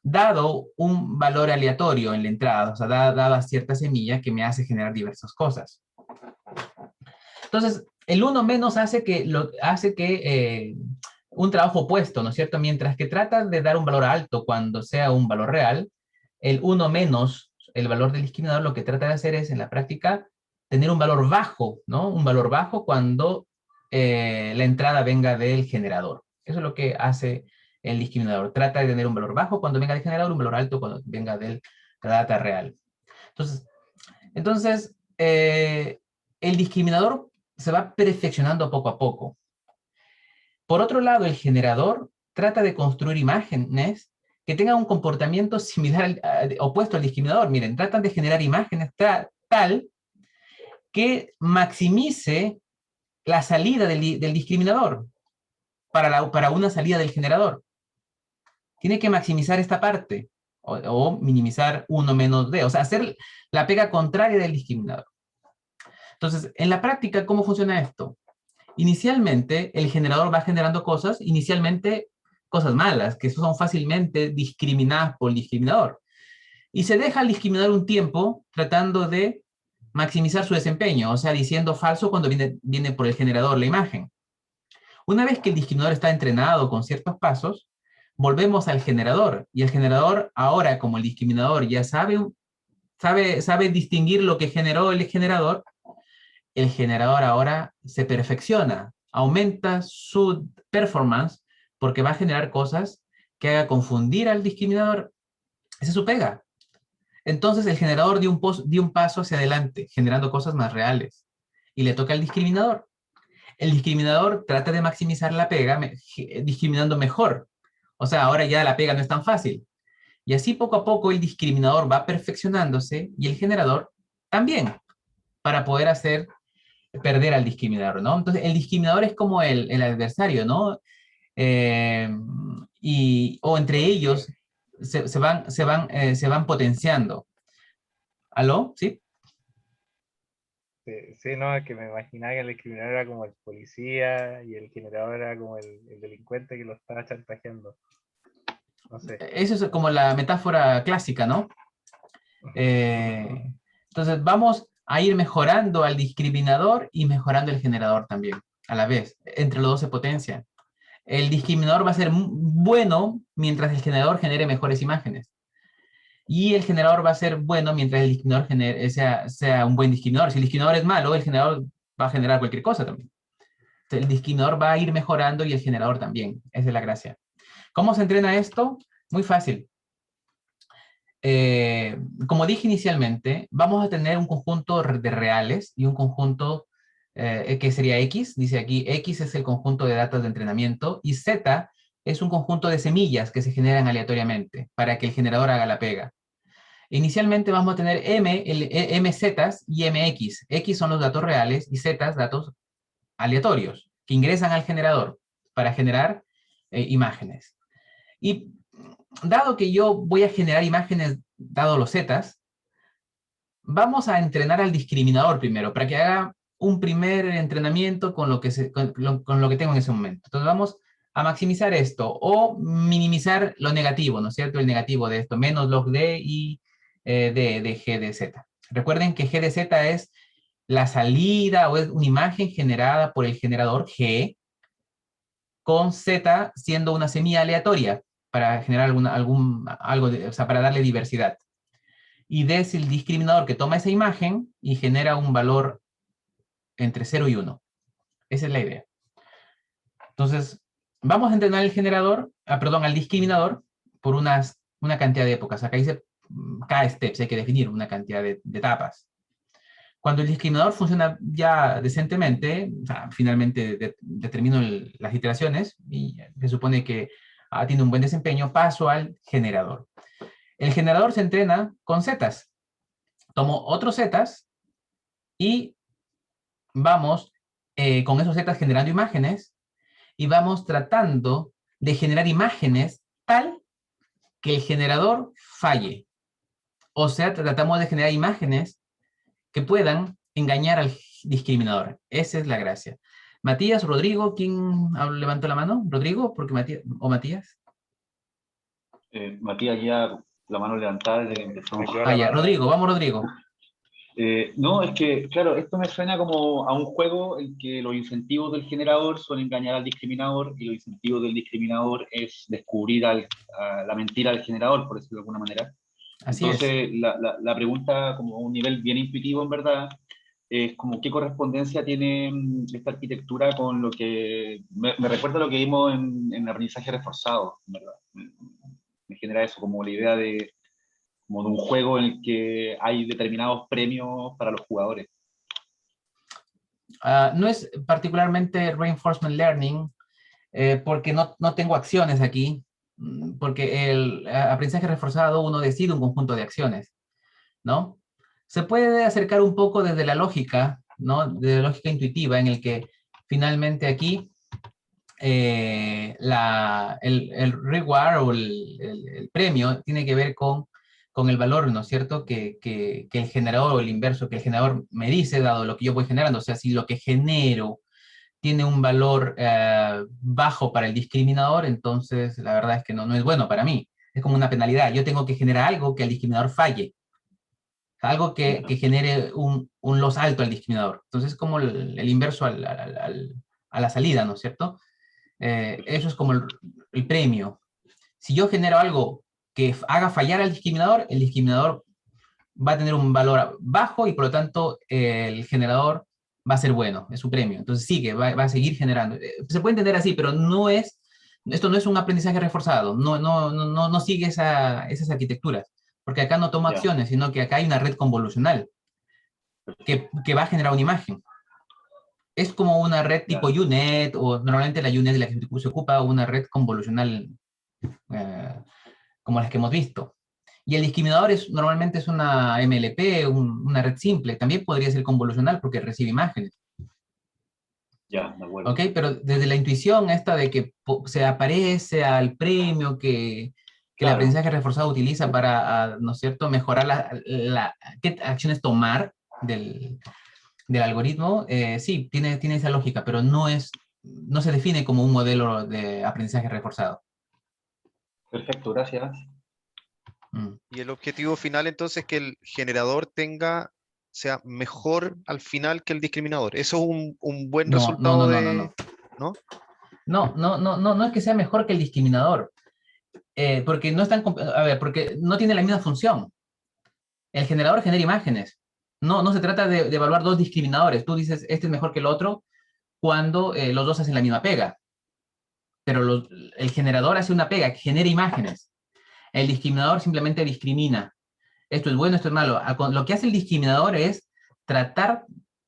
Dado un valor aleatorio en la entrada, o sea, dada cierta semilla que me hace generar diversas cosas. Entonces, el 1 menos hace que un trabajo opuesto, ¿no es cierto? Mientras que trata de dar un valor alto cuando sea un valor real, el 1 menos el valor del discriminador lo que trata de hacer es, en la práctica, tener un valor bajo, ¿no? Un valor bajo cuando la entrada venga del generador. Eso es lo que hace el discriminador. Trata de tener un valor bajo cuando venga del generador, un valor alto cuando venga de la data real. Entonces el discriminador se va perfeccionando poco a poco. Por otro lado, el generador trata de construir imágenes que tengan un comportamiento similar, opuesto al discriminador. Miren, tratan de generar imágenes tal que maximice la salida del discriminador para una salida del generador. Tiene que maximizar esta parte o minimizar 1 menos d, o sea, hacer la pega contraria del discriminador. Entonces, en la práctica, ¿cómo funciona esto? Inicialmente, el generador va generando cosas, inicialmente cosas malas, que son fácilmente discriminadas por el discriminador. Y se deja al discriminador un tiempo tratando de maximizar su desempeño, o sea, diciendo falso cuando viene por el generador la imagen. Una vez que el discriminador está entrenado con ciertos pasos, volvemos al generador. Y el generador, ahora como el discriminador ya sabe distinguir lo que generó el generador ahora se perfecciona, aumenta su performance porque va a generar cosas que haga confundir al discriminador. Esa es su pega. Entonces el generador dio un paso hacia adelante, generando cosas más reales. Y le toca al discriminador. El discriminador trata de maximizar la pega discriminando mejor. O sea, ahora ya la pega no es tan fácil. Y así poco a poco el discriminador va perfeccionándose y el generador también, para poder hacer perder al discriminador, ¿no? Entonces, el discriminador es como el adversario, ¿no? O entre ellos se van potenciando. ¿Aló? ¿Sí? Sí, no, es que me imaginaba que el discriminador era como el policía y el generador era como el delincuente que lo estaba chantajeando. No sé. Eso es como la metáfora clásica, ¿no? Entonces vamos a ir mejorando al discriminador y mejorando el generador también, a la vez. Entre los dos se potencian. El discriminador va a ser bueno mientras el generador genere mejores imágenes. Y el generador va a ser bueno mientras el discriminador sea un buen discriminador. Si el discriminador es malo, el generador va a generar cualquier cosa también. Entonces, el discriminador va a ir mejorando y el generador también. Esa es la gracia. ¿Cómo se entrena esto? Muy fácil. Como dije inicialmente, vamos a tener un conjunto de reales y un conjunto que sería X. Dice aquí, X es el conjunto de datos de entrenamiento y Z es un conjunto de semillas que se generan aleatoriamente para que el generador haga la pega. Inicialmente vamos a tener MZ y MX. X son los datos reales y Z datos aleatorios que ingresan al generador para generar imágenes. Y dado que yo voy a generar imágenes dado los zetas, vamos a entrenar al discriminador primero, para que haga un primer entrenamiento con lo que tengo en ese momento. Entonces vamos a maximizar esto, o minimizar lo negativo, ¿no es cierto? El negativo de esto, menos log D y de G de Z. Recuerden que G de Z es la salida, o es una imagen generada por el generador G, con Z siendo una semilla aleatoria, para generar o sea, para darle diversidad. Y D es el discriminador que toma esa imagen y genera un valor entre 0 y 1. Esa es la idea. Entonces, vamos a entrenar al discriminador por una cantidad de épocas. Acá dice cada steps, hay que definir una cantidad de etapas. Cuando el discriminador funciona ya decentemente, o sea, finalmente determino las iteraciones y se supone que tiene un buen desempeño, paso al generador. El generador se entrena con zetas. Tomo otros zetas y vamos con esos zetas generando imágenes y vamos tratando de generar imágenes tal que el generador falle. O sea, tratamos de generar imágenes que puedan engañar al discriminador. Esa es la gracia. Matías, Rodrigo, ¿quién levantó la mano? ¿Rodrigo? ¿O Matías? Matías ya la mano levantada desde que empezó. Ya, Rodrigo, vamos Rodrigo. No, es que, claro, esto me suena como a un juego en que los incentivos del generador son engañar al discriminador y los incentivos del discriminador es descubrir la mentira del generador, por decirlo de alguna manera. Así Entonces, es. la pregunta, como a un nivel bien intuitivo, en verdad, es como qué correspondencia tiene esta arquitectura con lo que... Me recuerda a lo que vimos en aprendizaje reforzado, en verdad. Me genera eso, como la idea de un juego en el que hay determinados premios para los jugadores. No es particularmente reinforcement learning, porque no tengo acciones aquí, porque el aprendizaje reforzado uno decide un conjunto de acciones, ¿no? Se puede acercar un poco desde la lógica, ¿no? De la lógica intuitiva, en el que finalmente aquí el reward o el premio tiene que ver con el valor, ¿no es cierto? Que el generador o el inverso, que el generador me dice, dado lo que yo voy generando. O sea, si lo que genero tiene un valor bajo para el discriminador, entonces la verdad es que no es bueno para mí. Es como una penalidad. Yo tengo que generar algo que el discriminador falle. Algo que genere un loss alto al discriminador. Entonces es como el inverso a la salida, ¿no es cierto? Eso es como el premio. Si yo genero algo que haga fallar al discriminador, el discriminador va a tener un valor bajo y por lo tanto el generador va a ser bueno, es su premio. Entonces sigue, va a seguir generando. Se puede entender así, pero esto no es un aprendizaje reforzado, no sigue esas arquitecturas, porque acá no toma acciones, sino que acá hay una red convolucional que va a generar una imagen. Es como una red tipo UNet, o normalmente la UNet de la que se ocupa una red convolucional como las que hemos visto. Y el discriminador normalmente es una MLP, una red simple. También podría ser convolucional porque recibe imágenes. Ya, de acuerdo. ¿Ok? Pero desde la intuición esta de que se aparece al premio que el aprendizaje reforzado utiliza para, ¿no es cierto?, mejorar qué acciones tomar del algoritmo, sí, tiene esa lógica, pero no se define como un modelo de aprendizaje reforzado. Perfecto, gracias. Y el objetivo final entonces es que el generador sea mejor al final que el discriminador. Eso es un buen resultado de... ¿No? No es que sea mejor que el discriminador, porque no están, a ver, porque no tiene la misma función. El generador genera imágenes. No se trata de evaluar dos discriminadores. Tú dices, este es mejor que el otro, cuando los dos hacen la misma pega. Pero el generador hace una pega que genera imágenes. El discriminador simplemente discrimina. Esto es bueno, esto es malo. Lo que hace el discriminador es tratar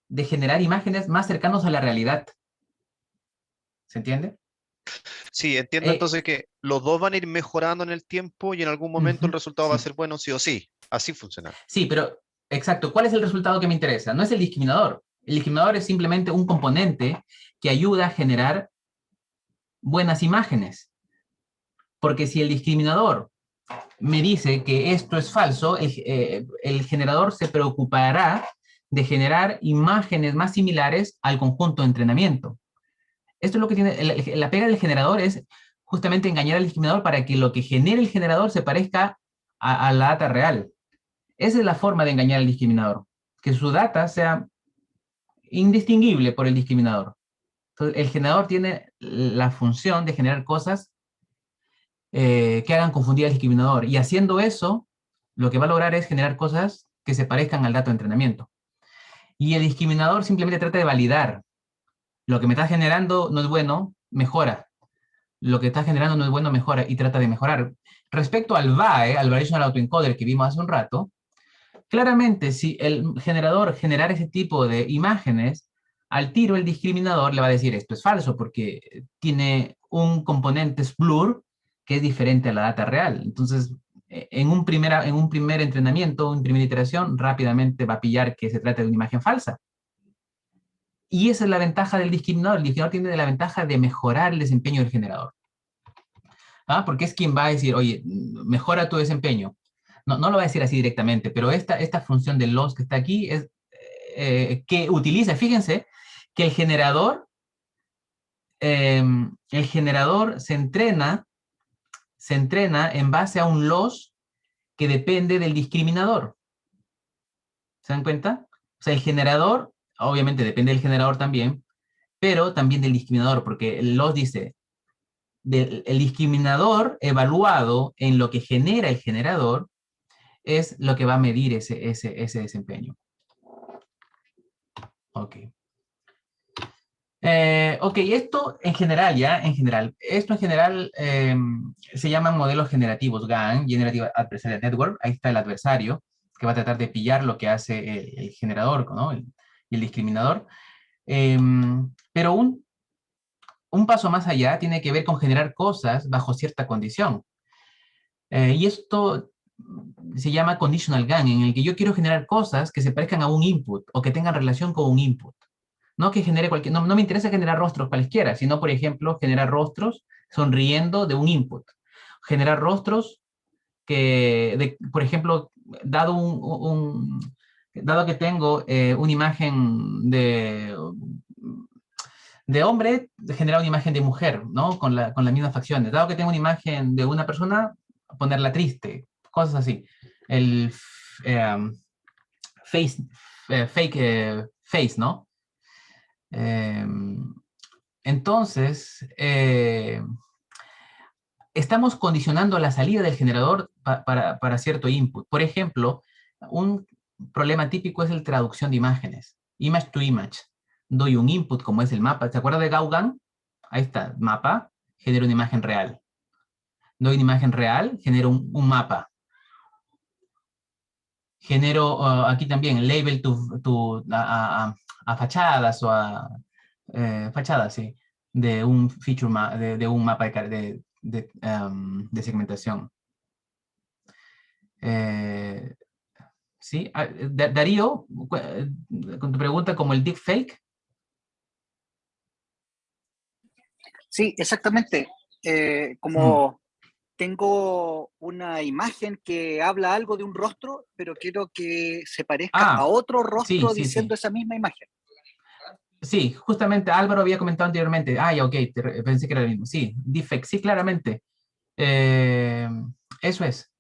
de generar imágenes más cercanos a la realidad. ¿Se entiende? Sí, entiendo entonces que los dos van a ir mejorando en el tiempo y en algún momento el resultado va a ser bueno sí o sí. Así funciona. Sí, pero exacto. ¿Cuál es el resultado que me interesa? No es el discriminador. El discriminador es simplemente un componente que ayuda a generar buenas imágenes. Porque si el discriminador me dice que esto es falso, el generador se preocupará de generar imágenes más similares al conjunto de entrenamiento. Esto es lo que tiene, la pega del generador es justamente engañar al discriminador para que lo que genere el generador se parezca a la data real. Esa es la forma de engañar al discriminador, que su data sea indistinguible por el discriminador. Entonces, el generador tiene la función de generar cosas que hagan confundir al discriminador. Y haciendo eso, lo que va a lograr es generar cosas que se parezcan al dato de entrenamiento. Y el discriminador simplemente trata de validar. Lo que me está generando no es bueno, mejora. Lo que está generando no es bueno, mejora y trata de mejorar. Respecto al VAE, al Variational Autoencoder que vimos hace un rato, claramente si el generador generara ese tipo de imágenes, al tiro el discriminador le va a decir esto es falso porque tiene un componente blur que es diferente a la data real. Entonces, en un primer entrenamiento, en primera iteración, rápidamente va a pillar que se trata de una imagen falsa. Y esa es la ventaja del discriminador. El discriminador tiene la ventaja de mejorar el desempeño del generador. Porque es quien va a decir, oye, mejora tu desempeño. No lo va a decir así directamente, pero esta función de loss que está aquí es que utiliza, fíjense, que el generador se entrena en base a un loss que depende del discriminador. ¿Se dan cuenta? O sea, el generador, obviamente depende del generador también, pero también del discriminador, porque el loss dice, el discriminador evaluado en lo que genera el generador es lo que va a medir ese desempeño. Ok. Esto en general, se llaman modelos generativos GAN, Generative Adversarial Network. Ahí está el adversario, que va a tratar de pillar lo que hace el generador, ¿no? Y el discriminador. Pero un paso más allá tiene que ver con generar cosas bajo cierta condición. Y esto se llama conditional GAN, en el que yo quiero generar cosas que se parezcan a un input o que tengan relación con un input. No que genere cualquier, no me interesa generar rostros cualesquiera, sino, por ejemplo, generar rostros sonriendo de un input. Generar rostros que, por ejemplo, dado que tengo una imagen de hombre, generar una imagen de mujer, ¿no? Con las mismas facciones. Dado que tengo una imagen de una persona, ponerla triste, cosas así. El face, ¿no? Entonces, estamos condicionando la salida del generador para cierto input. Por ejemplo, un problema típico es el traducción de imágenes. Image to image. Doy un input como es el mapa. ¿Se acuerda de Gauguin? Ahí está, mapa, genera una imagen real. Doy una imagen real, genero un mapa. Genero aquí también label a fachadas o a fachadas, sí, de un feature de un mapa de segmentación. ¿Sí? Darío, con tu pregunta como el deepfake. Sí, exactamente. Como tengo una imagen que habla algo de un rostro, pero quiero que se parezca a otro rostro diciendo esa misma imagen. Sí, justamente Álvaro había comentado anteriormente. Ya, ok, pensé que era el mismo. Sí, deepfake, sí, claramente. Eso es.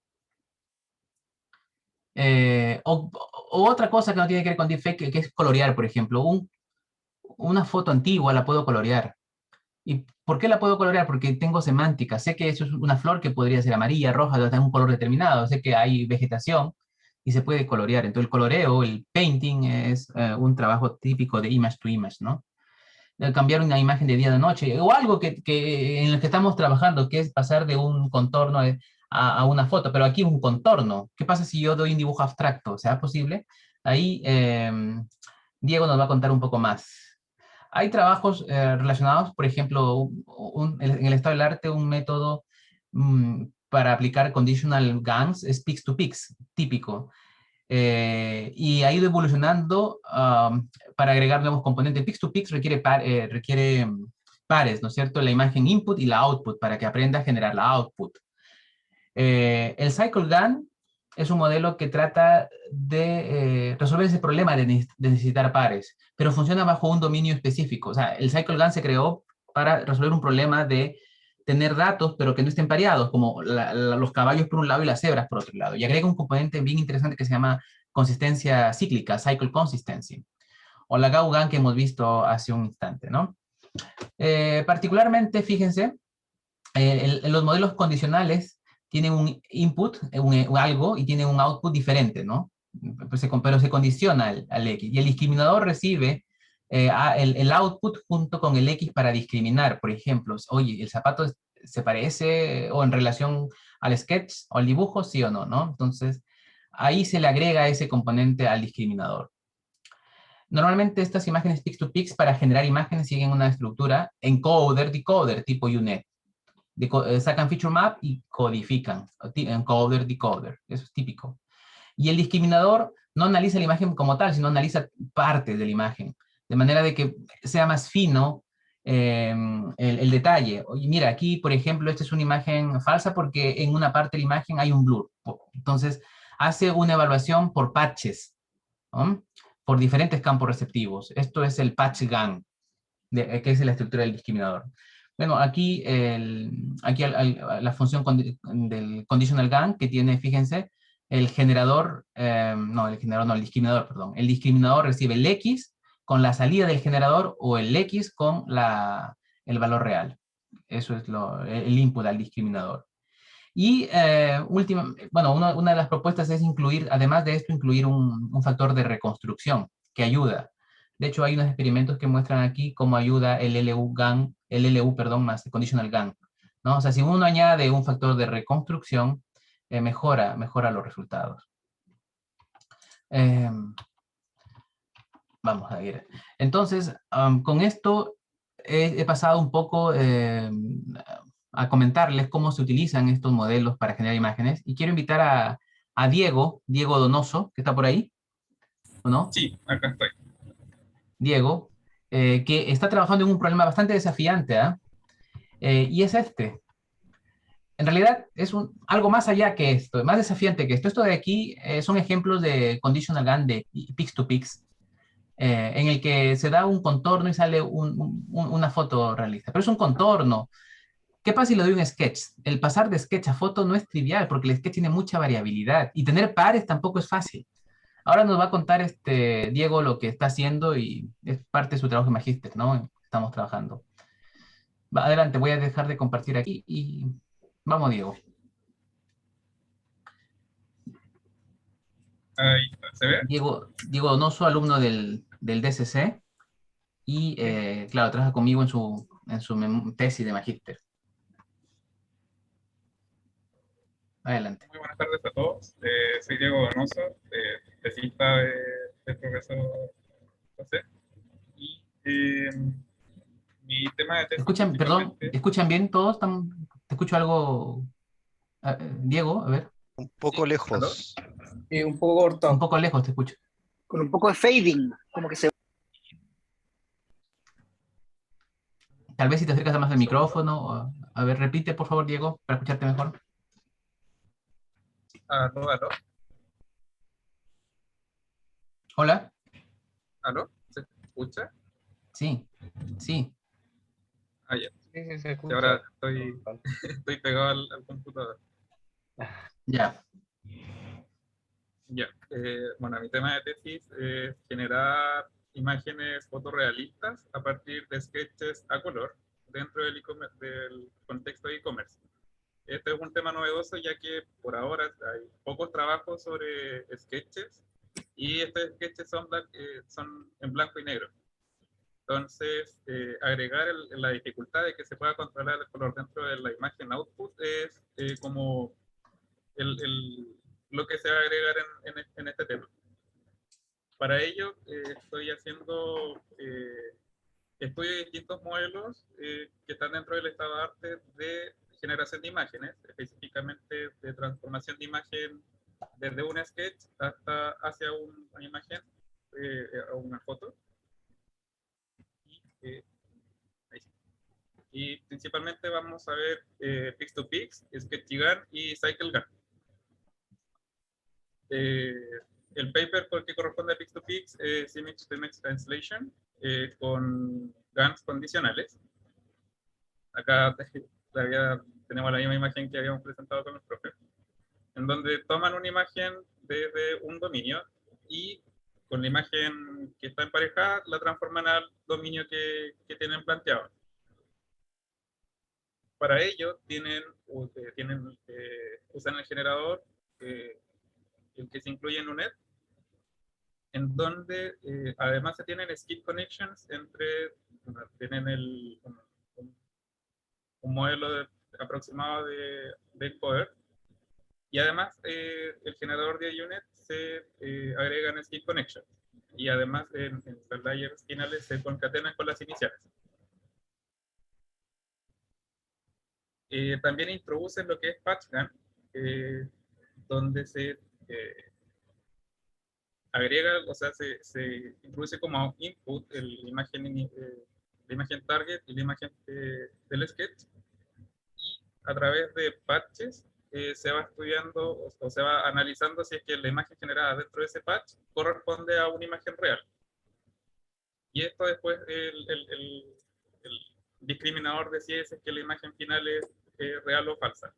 O otra cosa que no tiene que ver con deepfake, que es colorear, por ejemplo. Una foto antigua la puedo colorear. ¿Y por qué la puedo colorear? Porque tengo semántica. Sé que eso es una flor que podría ser amarilla, roja, de un color determinado. Sé que hay vegetación y se puede colorear. Entonces el coloreo, el painting, es un trabajo típico de image to image, ¿no? Cambiar una imagen de día a noche, o algo en el que estamos trabajando, que es pasar de un contorno a una foto, pero aquí un contorno. ¿Qué pasa si yo doy un dibujo abstracto? ¿Será posible? Ahí Diego nos va a contar un poco más. Hay trabajos relacionados, por ejemplo, en el estado del arte, un método para aplicar conditional GANs es Pix-to-Pix, típico. Y ha ido evolucionando para agregar nuevos componentes. Pix-to-Pix requiere pares, ¿no es cierto? La imagen input y la output para que aprenda a generar la output. El Cycle GAN es un modelo que trata de resolver ese problema de necesitar pares, pero funciona bajo un dominio específico. O sea, el Cycle GAN se creó para resolver un problema de tener datos, pero que no estén pareados, como los caballos por un lado y las cebras por otro lado. Y agrega un componente bien interesante que se llama consistencia cíclica, cycle consistency, o la Gauguin que hemos visto hace un instante, ¿no? Particularmente, fíjense, los modelos condicionales tienen un input, algo, y tienen un output diferente, ¿no? Pero se condiciona al X. Y el discriminador recibe el output junto con el X para discriminar. Por ejemplo, oye, ¿el zapato se parece o en relación al sketch o al dibujo, sí o no, ¿no? Entonces, ahí se le agrega ese componente al discriminador. Normalmente estas imágenes Pix-to-Pix para generar imágenes siguen una estructura encoder-decoder tipo UNet. Sacan feature map y codifican, encoder, decoder, eso es típico. Y el discriminador no analiza la imagen como tal, sino analiza partes de la imagen, de manera de que sea más fino el detalle. Oye, mira, aquí, por ejemplo, esta es una imagen falsa porque en una parte de la imagen hay un blur. Entonces, hace una evaluación por patches, ¿no? Por diferentes campos receptivos. Esto es el patch GAN, que es la estructura del discriminador. Bueno, aquí la función del conditional GAN que tiene, fíjense, el generador, el discriminador, perdón. El discriminador recibe el X con la salida del generador o el X con el valor real. Eso es el input al discriminador. Y una de las propuestas es incluir, además de esto, incluir un factor de reconstrucción que ayuda. De hecho, hay unos experimentos que muestran aquí cómo ayuda el LU más el conditional GAN, ¿no? O sea, si uno añade un factor de reconstrucción, mejora los resultados. Vamos a ir. Entonces, con esto he pasado un poco a comentarles cómo se utilizan estos modelos para generar imágenes, y quiero invitar a Diego Donoso, que está por ahí, ¿o no? Sí, acá estoy. Diego, que está trabajando en un problema bastante desafiante, ¿ah? Y es este. En realidad es algo más allá que esto, más desafiante que esto. Esto de aquí son ejemplos de conditional GAN de Pix-to-Pix, en el que se da un contorno y sale una foto realista. Pero es un contorno. ¿Qué pasa si le doy un sketch? El pasar de sketch a foto no es trivial, porque el sketch tiene mucha variabilidad, y tener pares tampoco es fácil. Ahora nos va a contar Diego lo que está haciendo, y es parte de su trabajo de magíster, ¿no? Estamos trabajando. Adelante, voy a dejar de compartir aquí y vamos, Diego. Ahí está, ¿se ve? Diego Donoso, alumno del DCC, y claro, trabaja conmigo en su tesis de magíster. Adelante. Muy buenas tardes a todos. Soy Diego Donoso, tesista del profesor José. Y mi tema de tesis... ¿Escuchan, perdón, escuchan bien todos? ¿Te escucho algo, Diego? A ver. Un poco Sí, lejos. Y un poco cortado. Un poco lejos te escucho. Con un poco de fading, como que se... Tal vez si te acercas más al micrófono. A ver, repite, por favor, Diego, para escucharte mejor. ¿Aló, aló? Hola. ¿Aló? ¿Se escucha? Sí, sí. Ah, ya. Sí, se escucha. Y ahora estoy pegado al computador. Ya. Ya. Bueno, mi tema de tesis es generar imágenes fotorrealistas a partir de sketches a color dentro del contexto de e-commerce. Este es un tema novedoso, ya que por ahora hay pocos trabajos sobre sketches, y estos sketches son en blanco y negro. Entonces, agregar la dificultad de que se pueda controlar el color dentro de la imagen output es como lo que se va a agregar en este tema. Para ello, estoy haciendo estudio de distintos modelos que están dentro del estado de arte de generación de imágenes, específicamente de transformación de imagen desde un sketch hacia una imagen, a una foto. Y principalmente vamos a ver Pix-to-Pix, Sketch-GAN y Cycle-GAN. El paper que corresponde a Pix-to-Pix es Image-to-Image Translation con GANs condicionales. Acá tenemos la misma imagen que habíamos presentado con el profe, en donde toman una imagen desde un dominio y con la imagen que está emparejada la transforman al dominio que tienen planteado. Para ello usan el generador, el que se incluye en UNED, en donde además se tienen skip connections tienen un modelo aproximado de encoder, y además el generador de UNED se agregan skip connections, y además en los layers finales se concatenan con las iniciales. También introducen lo que es PatchGAN, donde se agrega, o sea, se introduce como input la imagen target y la imagen del sketch, y a través de patches se va estudiando o se va analizando si es que la imagen generada dentro de ese patch corresponde a una imagen real. Y esto después el discriminador de si es que la imagen final es real o falsa.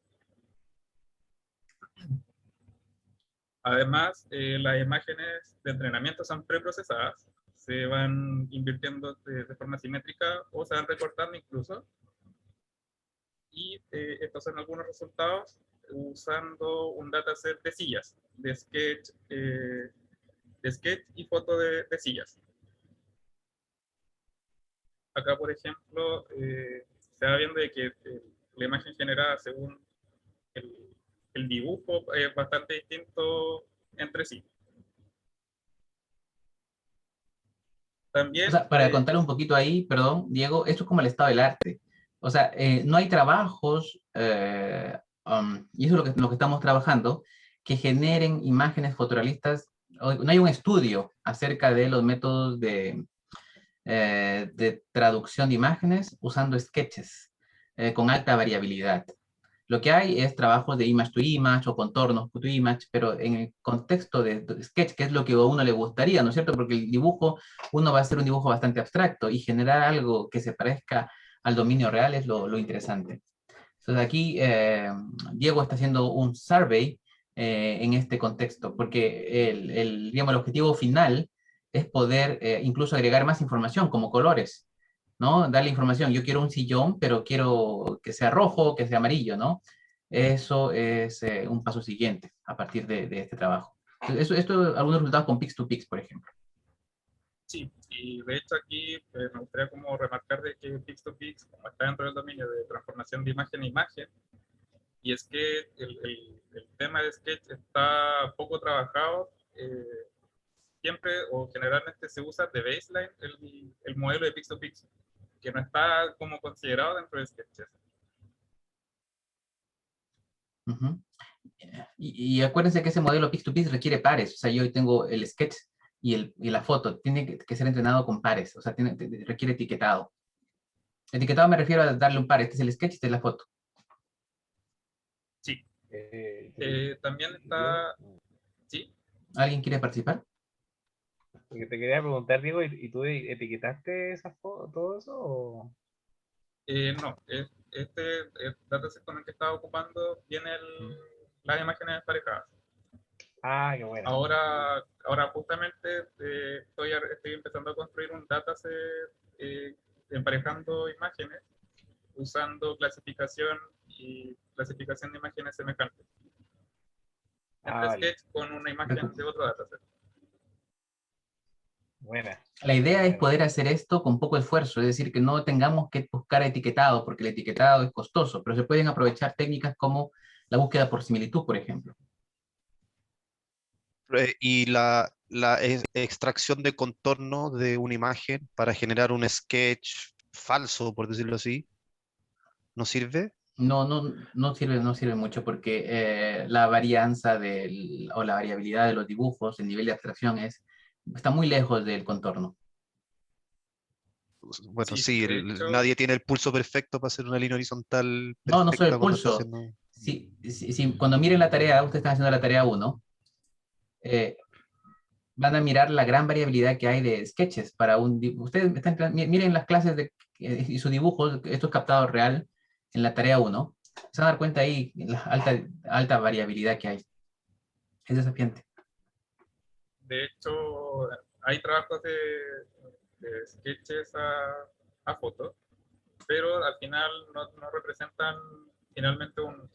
Además, las imágenes de entrenamiento son preprocesadas, se van invirtiendo de forma simétrica o se van recortando incluso. Y estos son algunos resultados usando un dataset de sillas, de sketch y foto de sillas. Acá, por ejemplo, se va viendo de que la imagen generada según el dibujo es bastante distinto entre sí. También... O sea, para contar un poquito ahí, perdón, Diego, esto es como el estado del arte. O sea, no hay trabajos, y eso es lo que estamos trabajando, que generen imágenes fotorrealistas. No hay un estudio acerca de los métodos de traducción de imágenes usando sketches con alta variabilidad. Lo que hay es trabajos de image to image o contornos to image, pero en el contexto de sketch, que es lo que a uno le gustaría, ¿no es cierto? Porque el dibujo, uno va a hacer un dibujo bastante abstracto y generar algo que se parezca al dominio real es lo interesante. Entonces aquí Diego está haciendo un survey en este contexto, porque digamos, el objetivo final es poder incluso agregar más información, como colores, ¿no? Darle información, yo quiero un sillón, pero quiero que sea rojo, que sea amarillo, ¿no? Eso es un paso siguiente a partir de este trabajo. Entonces, esto, algunos resultados con Pix2Pix, por ejemplo. Sí, y de hecho aquí me gustaría como remarcar de que Pix2Pix, como está dentro del dominio de transformación de imagen a imagen, y es que el tema de Sketch está poco trabajado, siempre o generalmente se usa de baseline el modelo de Pix2Pix, que no está como considerado dentro de Sketches. Y acuérdense que ese modelo Pix2Pix requiere pares. O sea, yo hoy tengo el sketch y la foto. Tiene que ser entrenado con pares. O sea, requiere etiquetado. Etiquetado me refiero a darle un par. Este es el sketch, esta es la foto. Sí. También está... ¿Sí? ¿Alguien quiere participar? Porque te quería preguntar, Diego, ¿y tú etiquetaste esas fotos, todo eso? ¿O? No, este dataset con el que estaba ocupando tiene las imágenes emparejadas. Ah, qué bueno. Ahora justamente estoy empezando a construir un dataset emparejando imágenes usando clasificación y clasificación de imágenes semejantes. Entre Sketch con una imagen de otro dataset. Buena. La idea es poder hacer esto con poco esfuerzo, es decir, que no tengamos que buscar etiquetado, porque el etiquetado es costoso, pero se pueden aprovechar técnicas como la búsqueda por similitud, por ejemplo. Y la extracción de contorno de una imagen para generar un sketch falso, por decirlo así, ¿no sirve? No sirve mucho porque la varianza o la variabilidad de los dibujos, el nivel de abstracción está muy lejos del contorno. Bueno, sí, nadie tiene el pulso perfecto para hacer una línea horizontal No solo perfecta el cuando está pulso. haciendo... Sí, cuando miren la tarea, ustedes están haciendo la tarea 1, van a mirar la gran variabilidad que hay de sketches para ustedes miren las clases y sus dibujos, esto es captado real en la tarea 1, se van a dar cuenta ahí la alta variabilidad que hay. Es desafiante. De hecho, hay trabajos de sketches a fotos, pero al final no representan finalmente un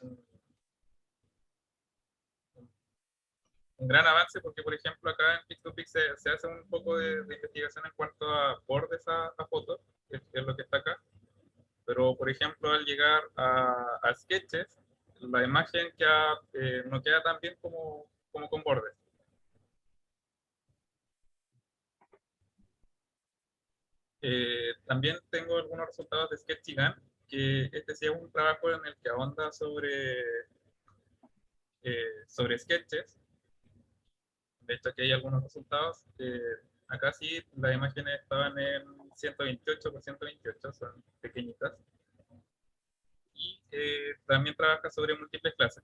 gran avance, porque por ejemplo acá en Pix2Pix se hace un poco de investigación en cuanto a bordes a fotos, que es lo que está acá, pero por ejemplo al llegar a sketches, la imagen no queda tan bien como con bordes. También tengo algunos resultados de Sketchigan, que este sí es un trabajo en el que ahonda sobre sketches. De hecho, aquí hay algunos resultados. Acá sí, las imágenes estaban en 128 por 128, son pequeñitas. Y también trabaja sobre múltiples clases.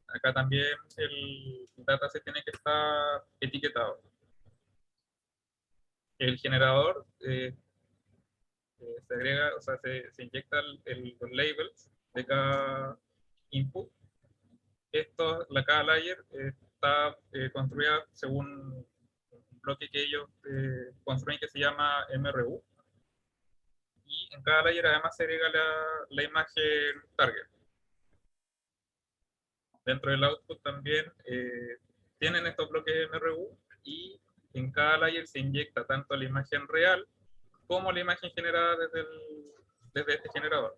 Acá también el dataset tiene que estar etiquetado. El generador se agrega, o sea, se inyecta los labels de cada input. Cada layer está construida según un bloque que ellos construyen que se llama MRU. Y en cada layer además se agrega la imagen target. Dentro del output también tienen estos bloques MRU y en cada layer se inyecta tanto la imagen real como la imagen generada desde este generador.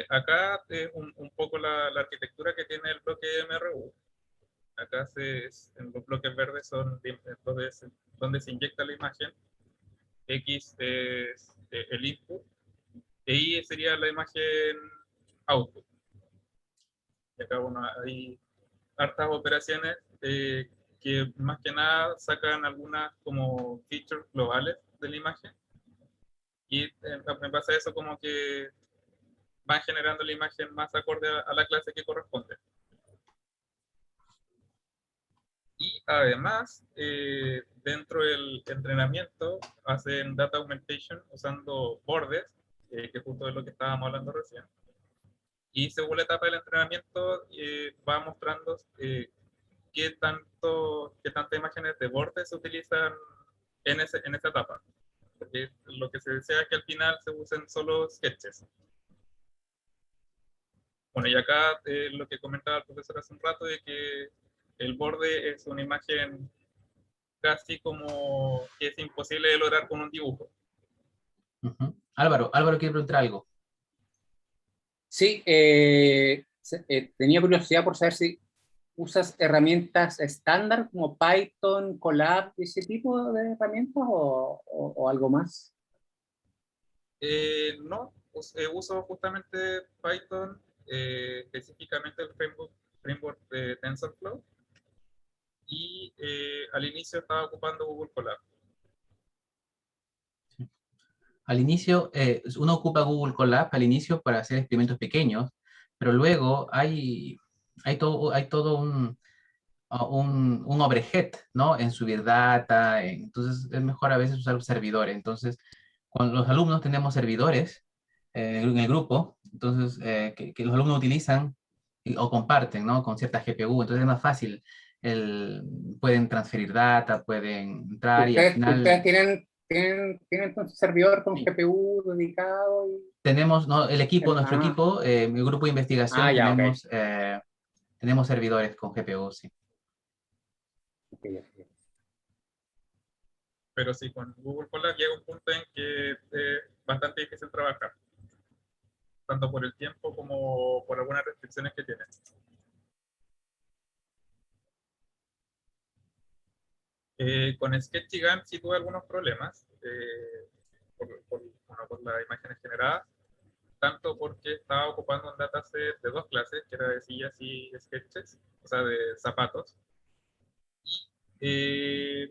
Acá es un poco la arquitectura que tiene el bloque MRU. Acá en los bloques verdes son donde se inyecta la imagen, X es el input, e Y sería la imagen output. Y acá, bueno, hay hartas operaciones que más que nada sacan algunas como features globales de la imagen, y en base a eso como que van generando la imagen más acorde a la clase que corresponde. Y además, dentro del entrenamiento, hacen data augmentation usando bordes, que justo es lo que estábamos hablando recién. Y según la etapa del entrenamiento, va mostrando qué tantas imágenes de bordes se utilizan en esa etapa. Porque lo que se desea es que al final se usen solo sketches. Bueno, y acá lo que comentaba el profesor hace un rato, de que el borde es una imagen casi como que es imposible de lograr con un dibujo. Álvaro quiere preguntar algo. Sí, tenía curiosidad por saber si usas herramientas estándar como Python, Colab, ese tipo de herramientas o algo más. No, uso justamente Python, específicamente el framework de TensorFlow, y al inicio estaba ocupando Google Colab. Al inicio, uno ocupa Google Colab al inicio para hacer experimentos pequeños, pero luego hay todo un overhead, ¿no? En subir data, entonces es mejor a veces usar servidores. Entonces, cuando los alumnos tenemos servidores en el grupo, entonces que los alumnos utilizan o comparten, ¿no? Con cierta GPU, entonces es más fácil. Pueden transferir data, pueden entrar y al final... ¿Ustedes tienen entonces servidor con GPU dedicado? Tenemos, ¿no? Nuestro equipo, mi grupo de investigación, tenemos servidores con GPU, sí. Pero sí, con Google Colab llega un punto en que es bastante difícil trabajar, tanto por el tiempo como por algunas restricciones que tiene. Con Sketchgant sí tuve algunos problemas por las imágenes generadas, tanto porque estaba ocupando un dataset de dos clases, que era de sillas y sketches, o sea, de zapatos. Y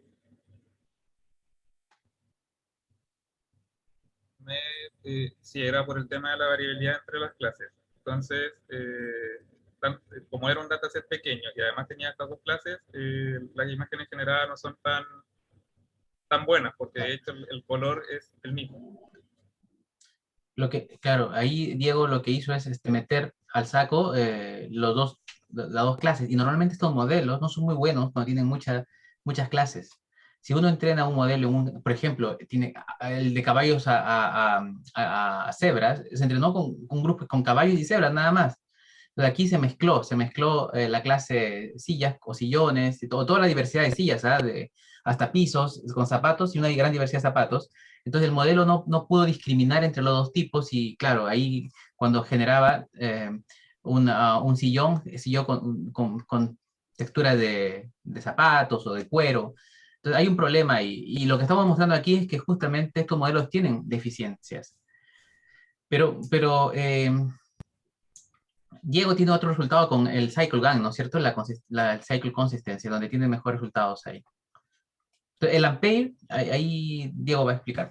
sí, era por el tema de la variabilidad entre las clases. Entonces, como era un dataset pequeño y además tenía estas dos clases, las imágenes generadas no son tan buenas, porque de hecho el color es el mismo. Claro, ahí Diego lo que hizo es meter al saco las dos clases, y normalmente estos modelos no son muy buenos cuando tienen muchas clases. Si uno entrena un modelo, por ejemplo, tiene el de caballos a cebras, se entrenó con grupos con caballos y cebras nada más. Entonces aquí se mezcló la clase sillas o sillones, y toda la diversidad de sillas, hasta pisos con zapatos y una gran diversidad de zapatos. Entonces el modelo no pudo discriminar entre los dos tipos, y claro, ahí cuando generaba un sillón con textura de zapatos o de cuero. Entonces hay un problema ahí, y lo que estamos mostrando aquí es que justamente estos modelos tienen deficiencias. Pero Diego tiene otro resultado con el Cycle Gang, ¿no es cierto? El Cycle Consistency, donde tiene mejores resultados ahí. Entonces, el Ampere, ahí Diego va a explicar.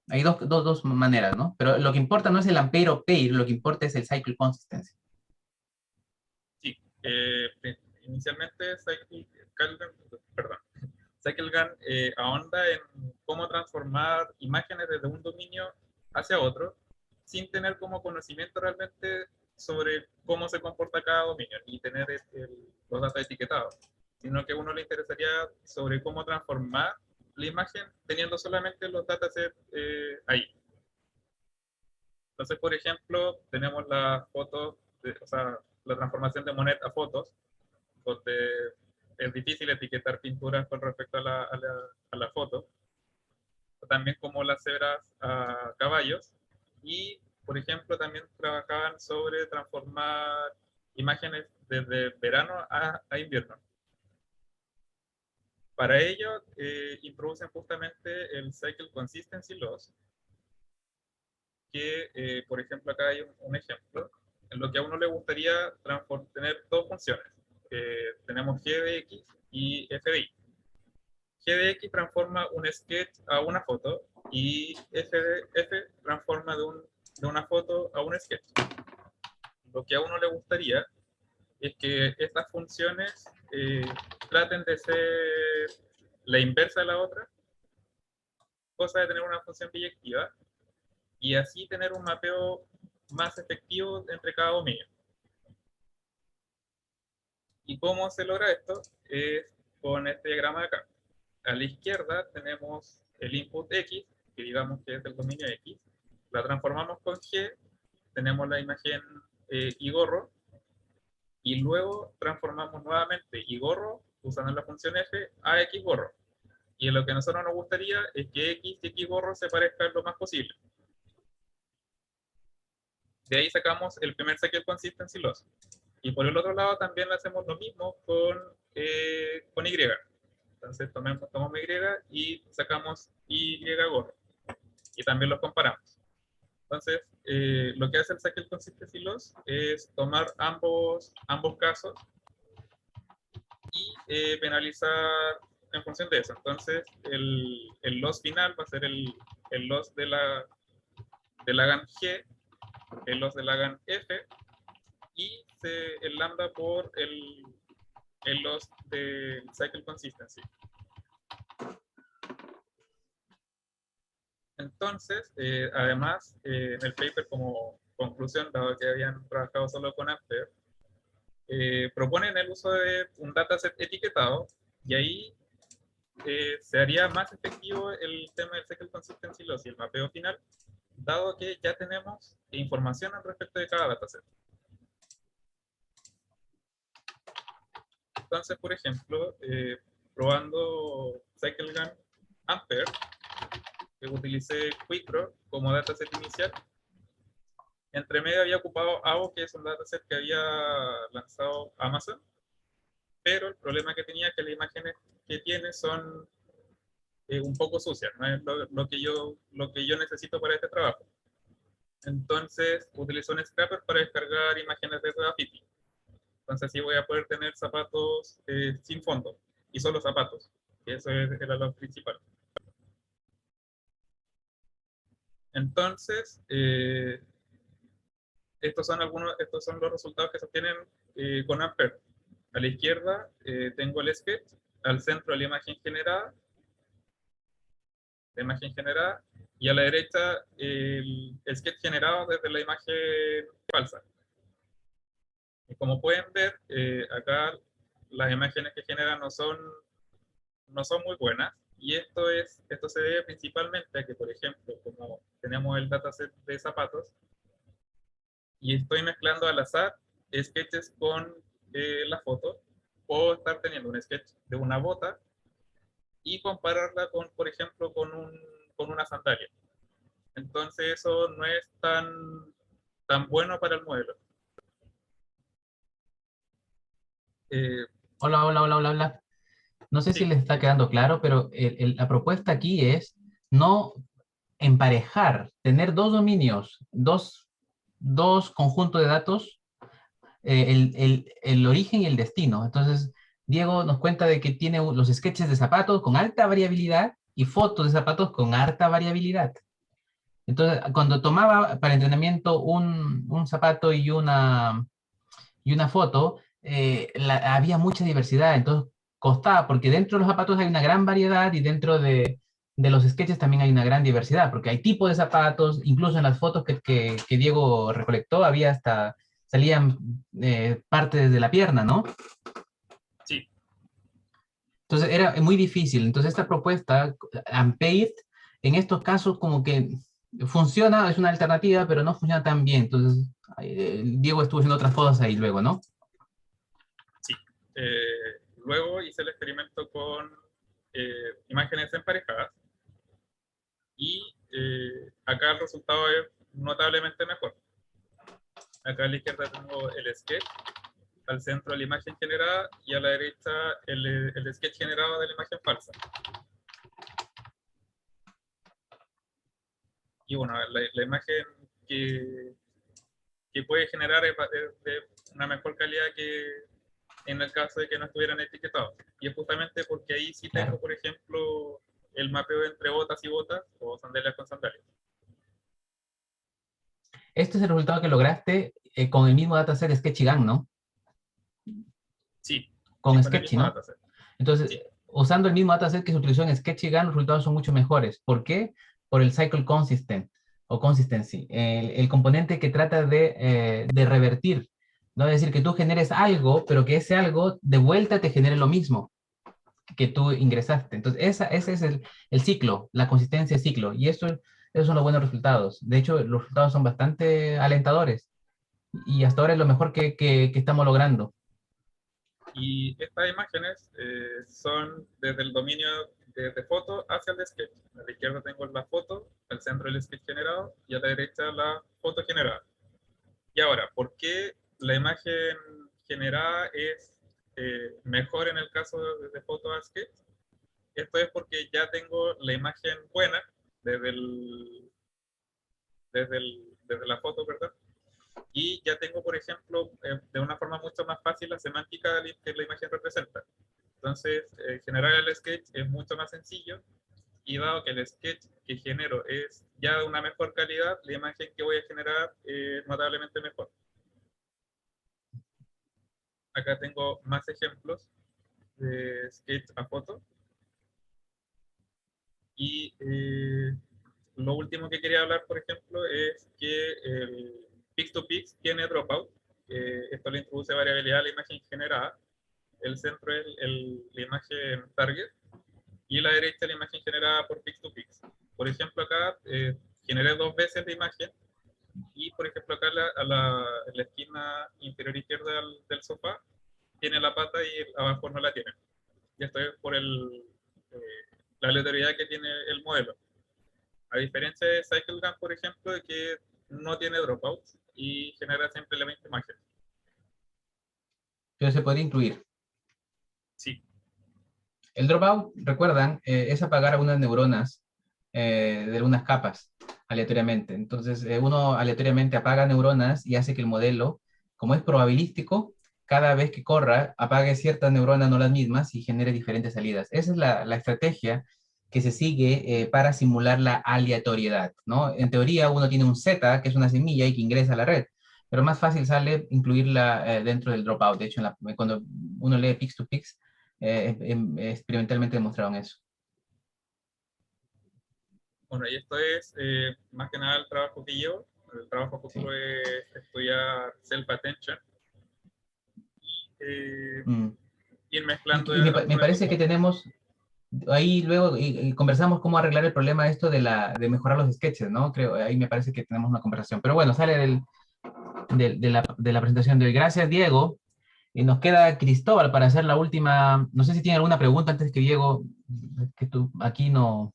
Hay dos maneras, ¿no? Pero lo que importa no es el Ampere o Pair, lo que importa es el Cycle Consistency. Sí, inicialmente CycleGAN ahonda en cómo transformar imágenes desde un dominio hacia otro, sin tener como conocimiento realmente sobre cómo se comporta cada dominio, ni tener los datos etiquetados, sino que a uno le interesaría sobre cómo transformar la imagen teniendo solamente los datasets ahí. Entonces, por ejemplo, tenemos las fotos, o sea, la transformación de Monet a fotos, donde es difícil etiquetar pinturas con respecto a la foto, también como las cebras a caballos, y por ejemplo también trabajaban sobre transformar imágenes desde verano a invierno. Para ello, introducen justamente el Cycle Consistency Loss, que, por ejemplo, acá hay un ejemplo, en lo que a uno le gustaría tener dos funciones. Tenemos g de x y f de y. G de x transforma un sketch a una foto y f de f transforma de una foto a un sketch. Lo que a uno le gustaría es que estas funciones traten de ser la inversa de la otra, cosa de tener una función biyectiva, y así tener un mapeo más efectivo entre cada dominio. ¿Y cómo se logra esto? Es con este diagrama de acá. A la izquierda tenemos el input X, que digamos que es el dominio X. La transformamos con G, tenemos la imagen y gorro, y luego transformamos nuevamente y gorro usando la función f a x gorro. Y lo que a nosotros nos gustaría es que x y x gorro se parezcan lo más posible. De ahí sacamos el primer cycle consistency loss. Y por el otro lado también hacemos lo mismo con y. Entonces tomamos y y sacamos y gorro. Y también los comparamos. Entonces, lo que hace el cycle consistency loss es tomar ambos casos y penalizar en función de eso. Entonces, el loss final va a ser el loss de la GAN G, el loss de la GAN F, y el lambda por el loss del cycle consistency. Entonces, además, en el paper como conclusión, dado que habían trabajado solo con Ampere, proponen el uso de un dataset etiquetado, y ahí se haría más efectivo el tema del cycle consistency loss y el mapeo final, dado que ya tenemos información al respecto de cada dataset. Entonces, por ejemplo, probando CycleGAN Ampere, utilicé Quickdraw como dataset inicial. Entre medio había ocupado AO, que es un dataset que había lanzado Amazon, pero el problema que tenía es que las imágenes que tiene son un poco sucias, no es lo que yo necesito para este trabajo. Entonces utilicé un scraper para descargar imágenes de Graffiti. Entonces así voy a poder tener zapatos sin fondo y solo zapatos, que eso era lo principal. Entonces, estos son los resultados que se obtienen con Ampere. A la izquierda tengo el sketch, al centro la imagen generada, y a la derecha el sketch generado desde la imagen falsa. Y como pueden ver, acá las imágenes que generan no son muy buenas, y esto se debe principalmente a que, por ejemplo, como tenemos el dataset de zapatos, y estoy mezclando al azar sketches con la foto, puedo estar teniendo un sketch de una bota y compararla con, por ejemplo, con una sandalia. Entonces eso no es tan bueno para el modelo. Hola. No sé si les está quedando claro, pero la propuesta aquí es no emparejar, tener dos dominios, dos conjuntos de datos, el origen y el destino. Entonces, Diego nos cuenta de que tiene los sketches de zapatos con alta variabilidad y fotos de zapatos con alta variabilidad. Entonces, cuando tomaba para entrenamiento un zapato y una foto, había mucha diversidad, entonces costaba, porque dentro de los zapatos hay una gran variedad y dentro de los sketches también hay una gran diversidad, porque hay tipos de zapatos, incluso en las fotos que Diego recolectó, salían partes de la pierna, ¿no? Sí. Entonces era muy difícil. Entonces esta propuesta, Ampere, en estos casos como que funciona, es una alternativa, pero no funciona tan bien. Entonces Diego estuvo haciendo otras cosas ahí luego, ¿no? Sí. Luego hice el experimento con imágenes emparejadas, y acá el resultado es notablemente mejor. Acá a la izquierda tengo el sketch al centro la imagen generada y a la derecha el sketch generado de la imagen falsa. Y bueno, la imagen que puede generar es de una mejor calidad que en el caso de que no estuvieran etiquetados. Y es justamente porque ahí sí tengo, por ejemplo, el mapeo entre botas y botas o sandalias con sandalias. Este es el resultado que lograste con el mismo dataset de Sketchygang, ¿no? Sí. Con sí, Sketchy, ¿no? Dataset. Entonces, sí, usando el mismo dataset que se utilizó en Sketchygang, los resultados son mucho mejores. ¿Por qué? Por el cycle consistent o consistency, el componente que trata de revertir, ¿no? Es decir, que tú generes algo, pero que ese algo de vuelta te genere lo mismo que tú ingresaste. Entonces, ese es el ciclo, la consistencia del ciclo. Y esos son los buenos resultados. De hecho, los resultados son bastante alentadores. Y hasta ahora es lo mejor que estamos logrando. Y estas imágenes son desde el dominio de foto hacia el de sketch. A la izquierda tengo la foto, al centro el sketch generado y a la derecha la foto generada. Y ahora, ¿por qué la imagen generada es mejor en el caso de foto a sketch? Esto es porque ya tengo la imagen buena desde la foto, ¿verdad? Y ya tengo, por ejemplo, de una forma mucho más fácil la semántica que la imagen representa. Entonces, generar el sketch es mucho más sencillo, y dado que el sketch que genero es ya de una mejor calidad, la imagen que voy a generar es notablemente mejor. Acá tengo más ejemplos de sketch a foto. Y lo último que quería hablar, por ejemplo, es que el Pix2Pix tiene dropout. Esto le introduce variabilidad a la imagen generada. El centro es la imagen target y la derecha la imagen generada por Pix2Pix. Por ejemplo, acá generé 2 veces la imagen y, por ejemplo, acá en la esquina inferior izquierda del sofá tiene la pata y abajo no la tiene. Y esto es por la aleatoriedad que tiene el modelo. A diferencia de CycleGAN, por ejemplo, de que no tiene dropouts y genera siempre la misma imagen. Pero se puede incluir. Sí. El dropout, recuerdan, es apagar a unas neuronas de unas capas aleatoriamente. Entonces, uno aleatoriamente apaga neuronas y hace que el modelo, como es probabilístico, cada vez que corra, apague ciertas neuronas, no las mismas, y genere diferentes salidas. Esa es la estrategia que se sigue para simular la aleatoriedad, ¿no? En teoría, uno tiene un Z, que es una semilla y que ingresa a la red, pero más fácil sale incluirla dentro del dropout. De hecho, cuando uno lee Pix2Pix, experimentalmente demostraron eso. Bueno, y esto es más que nada el trabajo que llevo. El trabajo futuro es estudiar self-attention y ir mezclando. Me parece que tenemos, ahí luego conversamos cómo arreglar el problema esto de mejorar los sketches, ¿no? Creo, ahí me parece que tenemos una conversación. Pero bueno, sale de la presentación de hoy. Gracias, Diego. Y nos queda Cristóbal para hacer la última. No sé si tiene alguna pregunta antes que Diego, que tú aquí no.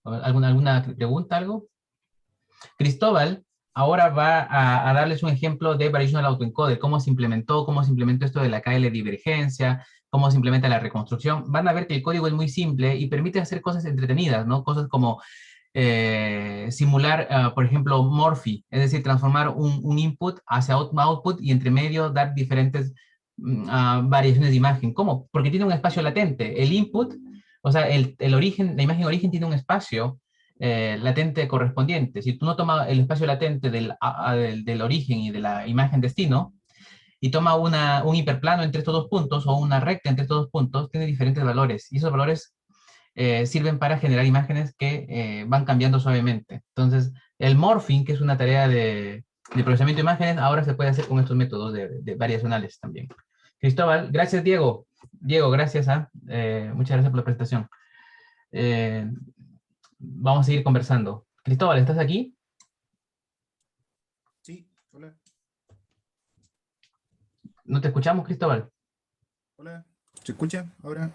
¿Alguna pregunta, algo? Cristóbal ahora va a darles un ejemplo de Variational Autoencoder, cómo se implementó esto de la KL divergencia, cómo se implementa la reconstrucción. Van a ver que el código es muy simple y permite hacer cosas entretenidas, ¿no? Cosas como simular, por ejemplo, morphy, es decir, transformar un input hacia output y entre medio dar diferentes variaciones de imagen. ¿Cómo? Porque tiene un espacio latente. El input, o sea, el origen, la imagen origen tiene un espacio latente correspondiente. Si tú no tomas el espacio latente del origen y de la imagen destino, y toma un hiperplano entre estos dos puntos o una recta entre estos dos puntos, tiene diferentes valores. Y esos valores sirven para generar imágenes que van cambiando suavemente. Entonces, el morphing, que es una tarea de procesamiento de imágenes, ahora se puede hacer con estos métodos de variacionales también. Cristóbal, gracias, Diego. Diego, gracias. Muchas gracias por la presentación. Vamos a seguir conversando. Cristóbal, ¿estás aquí? Sí, hola. ¿No te escuchamos, Cristóbal? Hola, ¿se escucha ahora?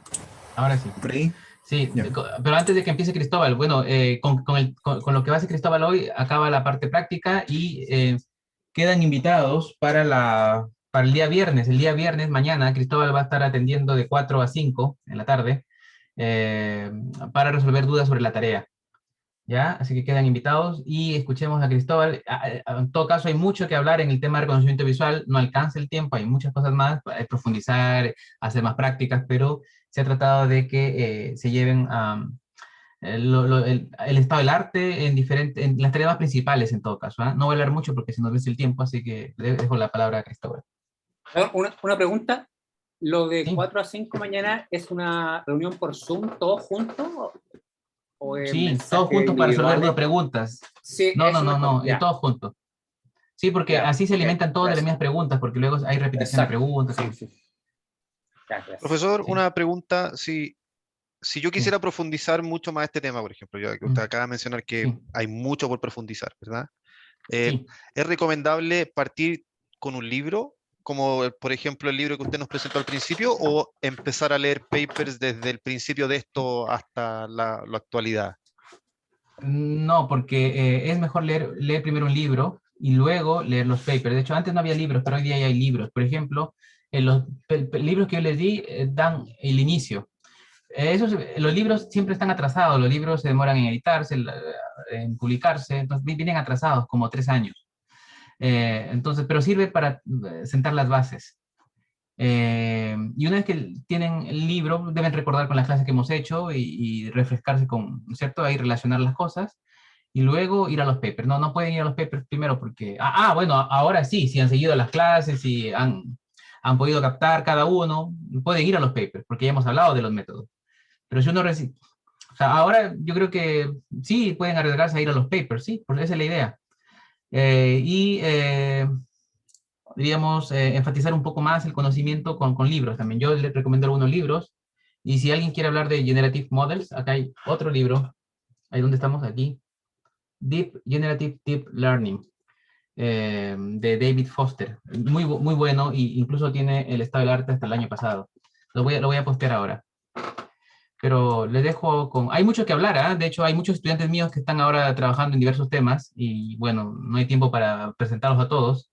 Ahora sí. ¿Por ahí? Sí, Ya. Pero antes de que empiece Cristóbal, bueno, con lo que va a hacer Cristóbal hoy, acaba la parte práctica y quedan invitados para para el día viernes, mañana, Cristóbal va a estar atendiendo de 4 a 5 en la tarde para resolver dudas sobre la tarea. ¿Ya? Así que quedan invitados y escuchemos a Cristóbal. En todo caso, hay mucho que hablar en el tema de reconocimiento visual, no alcanza el tiempo, hay muchas cosas más, profundizar, hacer más prácticas, pero se ha tratado de que se lleven el estado del arte en las tareas principales en todo caso. No voy a hablar mucho porque se nos vence el tiempo, así que le dejo la palabra a Cristóbal. Una pregunta. ¿Lo de Sí. 4 a 5 mañana es una reunión por Zoom, todos juntos? ¿O Sí, todos juntos para resolver dudas, preguntas. Sí, no, eso mejor, ya. todos juntos. Sí, porque Ya, así se ok, alimentan todos de las gracias. mismas preguntas, porque luego hay repetición de preguntas. Sí. Gracias. Profesor, Sí. una pregunta. Si yo quisiera profundizar mucho más este tema, por ejemplo, ya que usted acaba de mencionar que hay mucho por profundizar, ¿verdad? Sí. ¿Es recomendable partir con un libro, como por ejemplo el libro que usted nos presentó al principio, o empezar a leer papers desde el principio de esto hasta la actualidad? No, porque es mejor leer primero un libro y luego leer los papers. De hecho, antes no había libros, pero hoy día ya hay libros. Por ejemplo, los libros que yo les di dan el inicio. Los libros siempre están atrasados, los libros se demoran en editarse, en publicarse, entonces vienen atrasados como 3 años. Entonces, pero sirve para sentar las bases. Y una vez que tienen el libro, deben recordar con las clases que hemos hecho y refrescarse con, ¿cierto? Ahí relacionar las cosas y luego ir a los papers. No pueden ir a los papers primero porque, bueno, ahora sí, si han seguido las clases y han podido captar cada uno, pueden ir a los papers porque ya hemos hablado de los métodos. Pero si uno o sea, ahora yo creo que sí pueden arriesgarse a ir a los papers, sí, porque esa es la idea. Diríamos, enfatizar un poco más el conocimiento con libros también. Yo les recomiendo algunos libros, y si alguien quiere hablar de Generative Models, acá hay otro libro, ahí donde estamos aquí, Generative Deep Learning, de David Foster, muy bueno, e incluso tiene el estado del arte hasta el año pasado. Lo voy a postear ahora. Pero les dejo con... Hay mucho que hablar, ¿eh? De hecho, hay muchos estudiantes míos que están ahora trabajando en diversos temas, y bueno, no hay tiempo para presentarlos a todos.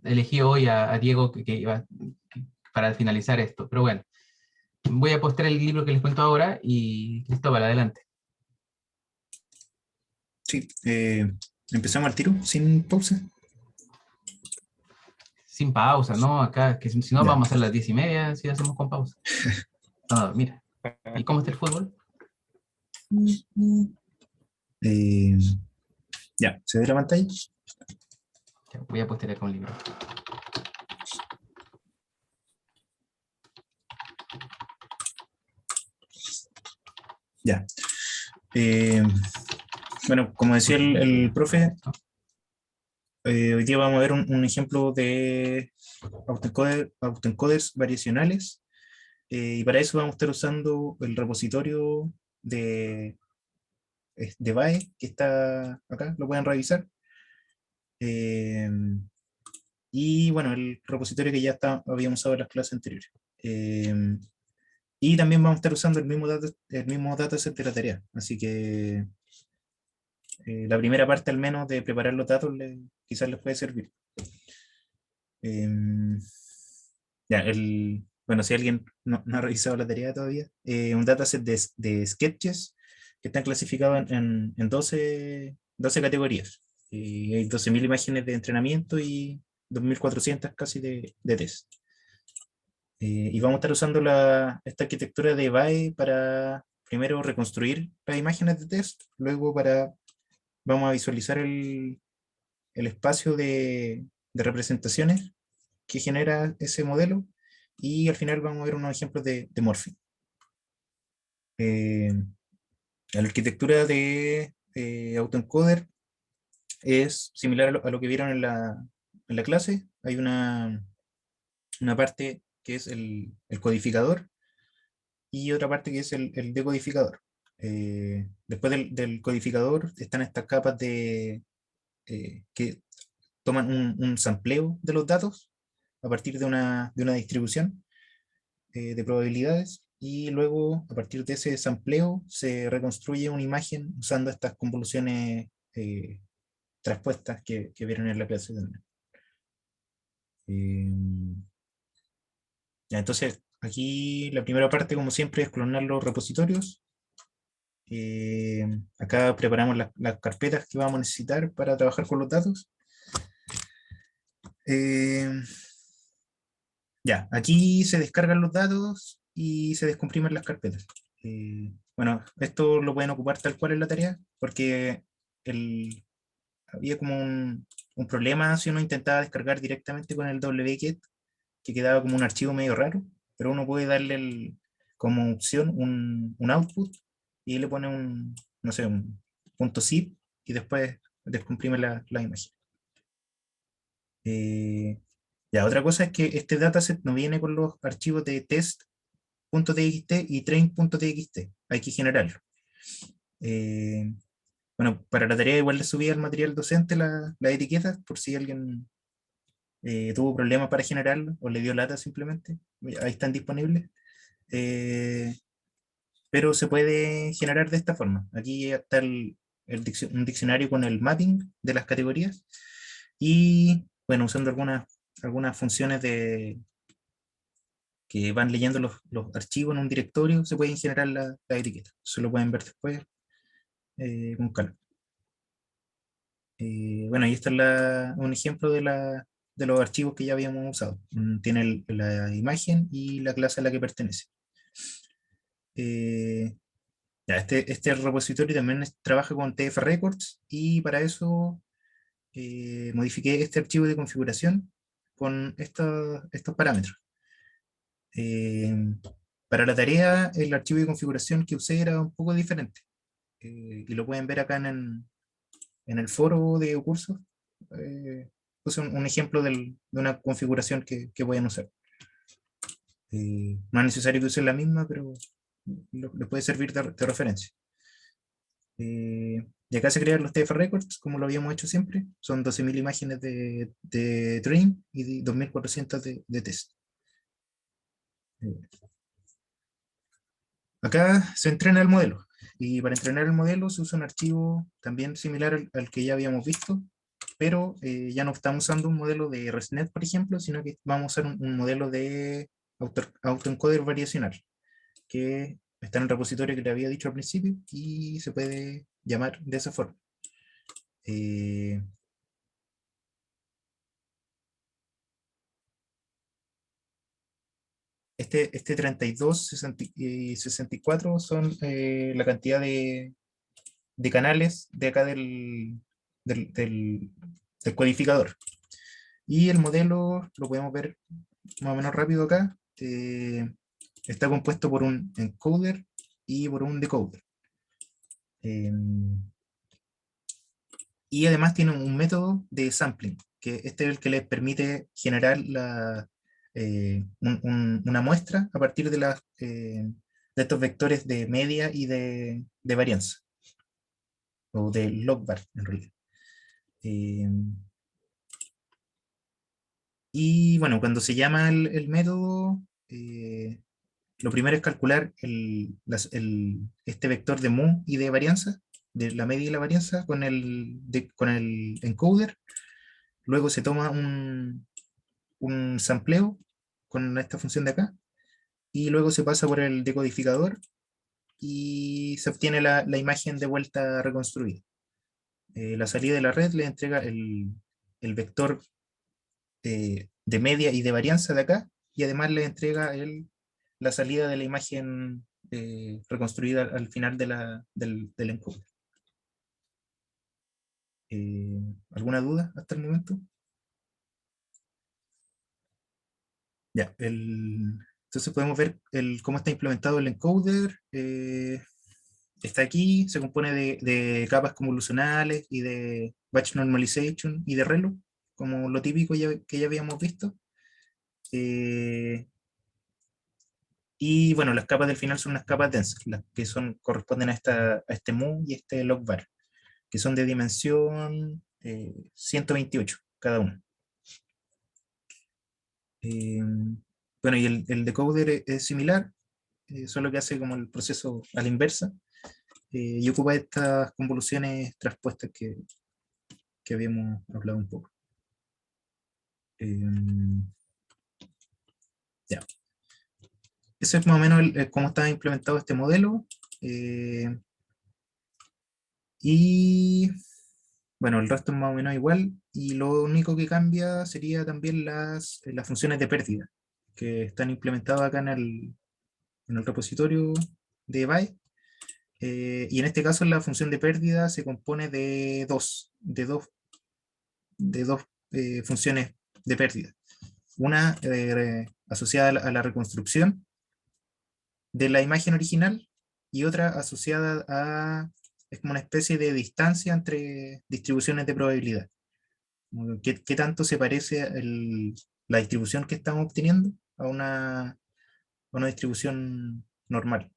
Elegí hoy a Diego para finalizar esto, pero bueno, voy a postear el libro que les cuento ahora y Cristóbal, adelante. Sí, empezamos al tiro, sin pausa. Sin pausa, ¿no? Acá, que si no Ya. vamos a las 10:30 si hacemos con pausa. No, mira. ¿Y cómo está el fútbol? Ya, ¿se ve la pantalla? Ya, voy a postear acá un libro. Ya. Bueno, como decía el profe, hoy día vamos a ver un ejemplo de autoencoders variacionales, y para eso vamos a estar usando el repositorio de VAE que está acá, lo pueden revisar. Y bueno, el repositorio que ya habíamos usado en las clases anteriores. Y también vamos a estar usando el mismo dataset de la tarea, así que la primera parte al menos de preparar los datos quizás les puede servir. Bueno, si alguien no ha revisado la tarea todavía, un dataset de sketches que están clasificados en 12 categorías. Hay 12.000 imágenes de entrenamiento y 2.400 casi de test. Y vamos a estar usando esta arquitectura de VAE para primero reconstruir las imágenes de test, luego vamos a visualizar el espacio de representaciones que genera ese modelo, y al final vamos a ver unos ejemplos de morphing. La arquitectura de autoencoder es similar a lo que vieron en la clase. Hay una parte que es el codificador y otra parte que es el decodificador. Después del codificador están estas capas que toman un sampleo de los datos a partir de una distribución de probabilidades, y luego a partir de ese sampleo se reconstruye una imagen usando estas convoluciones traspuestas que vieron en la clase también. Ya, entonces, aquí la primera parte, como siempre, es clonar los repositorios. Acá preparamos las carpetas que vamos a necesitar para trabajar con los datos. Ya, aquí se descargan los datos y se descomprimen las carpetas. Bueno, esto lo pueden ocupar tal cual en la tarea, porque había como un problema si uno intentaba descargar directamente con el wget, que quedaba como un archivo medio raro, pero uno puede darle como opción un output y le pone no sé, un .zip y después descomprime la imagen. Ya, otra cosa es que este dataset no viene con los archivos de test.txt y train.txt, hay que generarlo. Bueno, para la tarea igual le subí al material docente las etiquetas, por si alguien tuvo problemas para generarlo o le dio lata simplemente, ahí están disponibles. Pero se puede generar de esta forma. Aquí está un diccionario con el mapping de las categorías y, bueno, usando algunas funciones que van leyendo los archivos en un directorio, se pueden generar la etiqueta. Eso lo pueden ver después con calma. Bueno, ahí está un ejemplo de los archivos que ya habíamos usado. Tiene la imagen y la clase a la que pertenece. Ya, este repositorio también trabaja con TF Records y para eso modifiqué este archivo de configuración con estos parámetros. Para la tarea, el archivo de configuración que usé era un poco diferente. Y lo pueden ver acá en el foro de cursos. Puse un ejemplo de una configuración que pueden usar. No es necesario que usen la misma, pero les puede servir de referencia. Y acá se crean los TF Records, como lo habíamos hecho siempre. Son 12.000 imágenes de train y 2.400 de test. Acá se entrena el modelo. Y para entrenar el modelo se usa un archivo también similar al que ya habíamos visto, pero ya no estamos usando un modelo de ResNet, por ejemplo, sino que vamos a usar un modelo de autoencoder variacional, que está en el repositorio que le había dicho al principio y se puede llamar de esa forma. Este 32 y 64 son la cantidad de canales de acá del codificador. Y el modelo lo podemos ver más o menos rápido acá. Está compuesto por un encoder y por un decoder. Y además tiene un método de sampling, que este es el que les permite generar una muestra a partir de estos vectores de media y de varianza, o de logbar en realidad. Y bueno, cuando se llama el método, lo primero es calcular este vector de mu y de varianza, de la media y la varianza, con el encoder. Luego se toma un sampleo con esta función de acá, y luego se pasa por el decodificador y se obtiene la imagen de vuelta reconstruida. La salida de la red le entrega el vector de media y de varianza de acá, y además le entrega la salida de la imagen reconstruida al final del encoder. ¿Alguna duda hasta el momento? Ya, entonces podemos ver cómo está implementado el encoder. Está aquí, se compone de capas convolucionales y de batch normalization y de ReLU, como lo típico que ya habíamos visto. Y bueno, las capas del final son unas capas densas, las que corresponden a este mu y este logbar, que son de dimensión 128 cada uno. Bueno, y el decoder es similar, solo que hace como el proceso a la inversa, y ocupa estas convoluciones traspuestas que que habíamos hablado un poco. Ya. Eso es más o menos cómo está implementado este modelo. Y bueno, el resto es más o menos igual. Y lo único que cambia sería también las funciones de pérdida, que están implementadas acá en el repositorio de Byte. Y en este caso la función de pérdida se compone de dos funciones de pérdida. Una asociada a la reconstrucción de la imagen original y otra asociada a, es como una especie de distancia entre distribuciones de probabilidad. ¿Qué tanto se parece la distribución que estamos obteniendo a una distribución normal?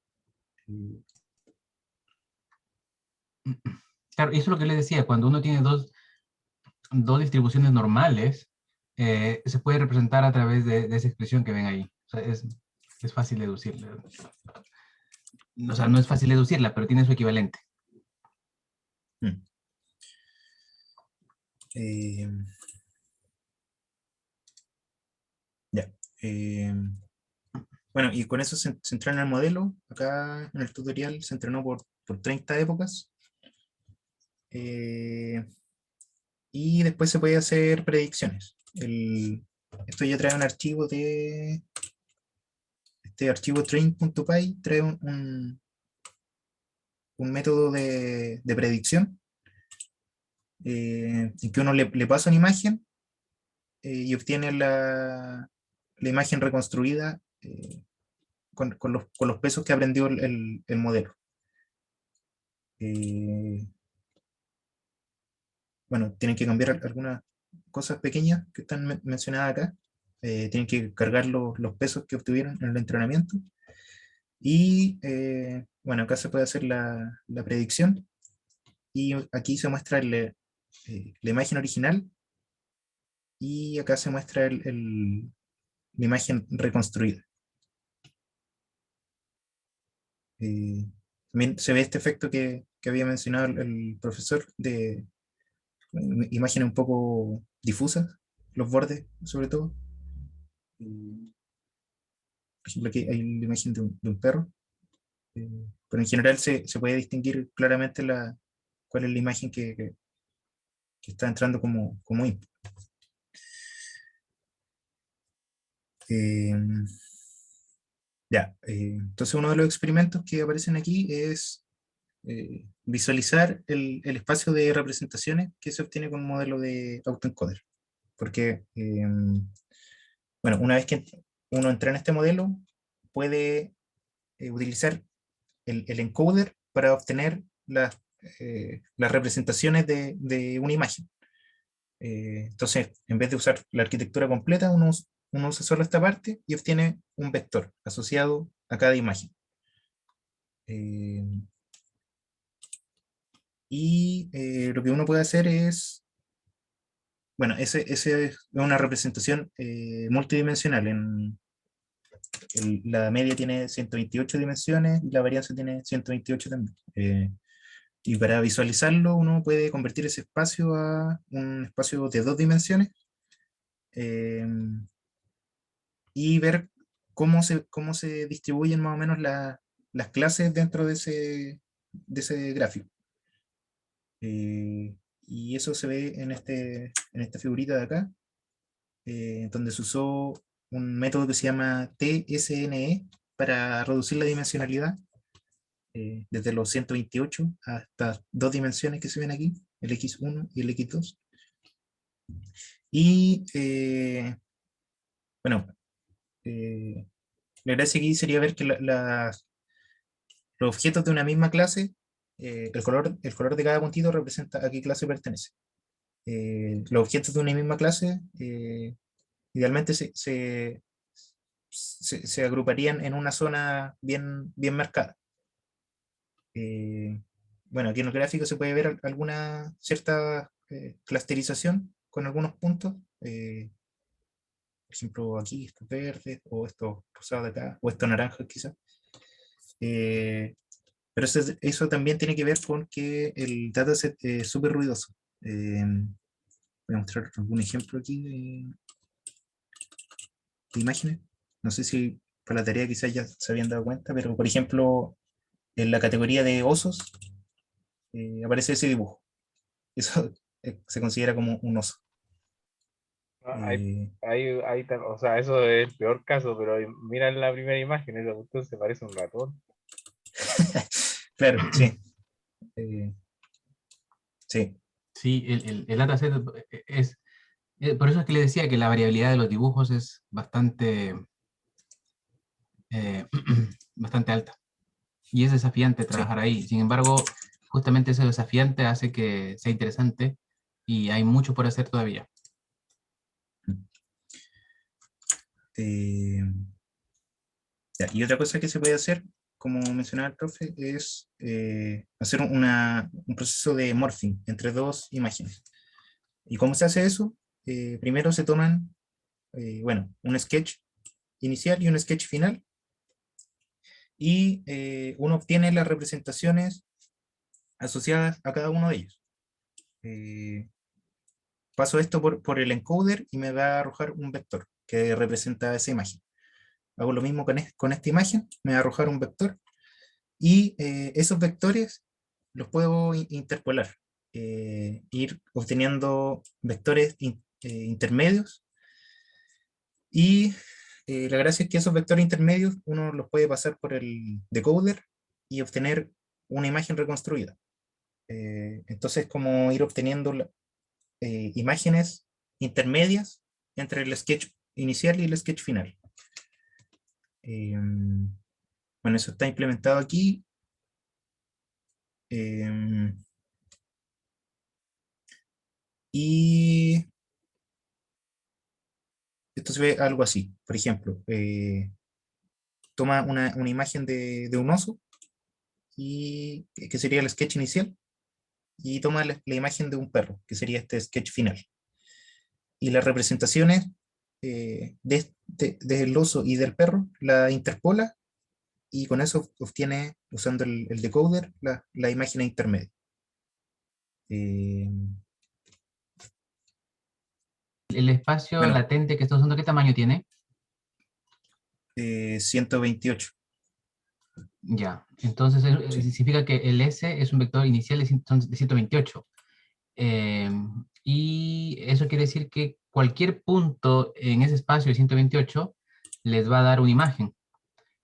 Claro, eso es lo que les decía, cuando uno tiene dos distribuciones normales, se puede representar a través de esa expresión que ven ahí. O sea, es fácil deducirla. O sea, no es fácil deducirla, pero tiene su equivalente. Ya. Bueno, y con eso se entrena el modelo. Acá en el tutorial se entrenó por 30 épocas. Y después se puede hacer predicciones. Esto ya trae un archivo de... Este archivo train.py trae un método de predicción en que uno le pasa una imagen y obtiene la imagen reconstruida con los pesos que aprendió el modelo. Bueno, tienen que cambiar algunas cosas pequeñas que están mencionadas acá. Tienen que cargar los pesos que obtuvieron en el entrenamiento. Y bueno, acá se puede hacer la predicción. Y aquí se muestra la imagen original. Y acá se muestra la imagen reconstruida. También se ve este efecto que había mencionado el profesor de imágenes un poco difusas, los bordes sobre todo. Por ejemplo, aquí hay la imagen de un perro, pero en general se puede distinguir claramente cuál es la imagen que está entrando como input. Entonces uno de los experimentos que aparecen aquí es visualizar el espacio de representaciones que se obtiene con un modelo de autoencoder. Porque, bueno, una vez que uno entra en este modelo, puede utilizar el encoder para obtener las representaciones de una imagen. Entonces, en vez de usar la arquitectura completa, uno usa solo esta parte y obtiene un vector asociado a cada imagen. Lo que uno puede hacer es, bueno, ese es una representación multidimensional. La media tiene 128 dimensiones y la varianza tiene 128 también. Y para visualizarlo uno puede convertir ese espacio a un espacio de 2 dimensiones y ver cómo se distribuyen más o menos las clases dentro de ese gráfico. Y eso se ve en esta figurita de acá, donde se usó un método que se llama TSNE para reducir la dimensionalidad desde los 128 hasta 2 dimensiones que se ven aquí, el X1 y el X2. Y bueno, la gracia aquí sería ver que los objetos de una misma clase, el color de cada puntito representa a qué clase pertenece. Los objetos de una misma clase idealmente se agruparían en una zona bien marcada. Bueno, aquí en el gráfico se puede ver alguna cierta clusterización con algunos puntos. Por ejemplo, aquí estos verdes, o estos rosados de acá, o estos naranjas quizás. Pero eso también tiene que ver con que el dataset es súper ruidoso. Voy a mostrar algún ejemplo aquí de imágenes. No sé si para la tarea quizás ya se habían dado cuenta, pero por ejemplo, en la categoría de osos aparece ese dibujo. Eso se considera como un oso. O sea, eso es el peor caso, pero mira en la primera imagen, esa cuestión se parece a un ratón. Claro, sí. Sí. Sí, el dataset es... por eso es que le decía que la variabilidad de los dibujos es bastante, bastante alta. Y es desafiante trabajar ahí. Sin embargo, justamente ese desafiante hace que sea interesante y hay mucho por hacer todavía. Y otra cosa que se puede hacer, como mencionaba el profe, es hacer un proceso de morphing entre dos imágenes. ¿Y cómo se hace eso? Primero se toman, un sketch inicial y un sketch final, y uno obtiene las representaciones asociadas a cada uno de ellos. Paso esto por el encoder y me va a arrojar un vector que representa esa imagen. Hago lo mismo con esta imagen, me va a arrojar un vector, y esos vectores los puedo interpolar, ir obteniendo vectores intermedios, y la gracia es que esos vectores intermedios uno los puede pasar por el decoder y obtener una imagen reconstruida. Entonces, como ir obteniendo imágenes intermedias entre el sketch inicial y el sketch final. Bueno, eso está implementado aquí. Y esto se ve algo así. Por ejemplo, toma una imagen de un oso, y que sería el sketch inicial, y toma la imagen de un perro, que sería este sketch final. Y las representaciones del oso y del perro la interpola, y con eso obtiene, usando el decoder, la imagen intermedia. ¿El espacio latente que está usando qué tamaño tiene? 128. Ya, entonces significa que el S es un vector inicial de 128. Y eso quiere decir que cualquier punto en ese espacio de 128 les va a dar una imagen.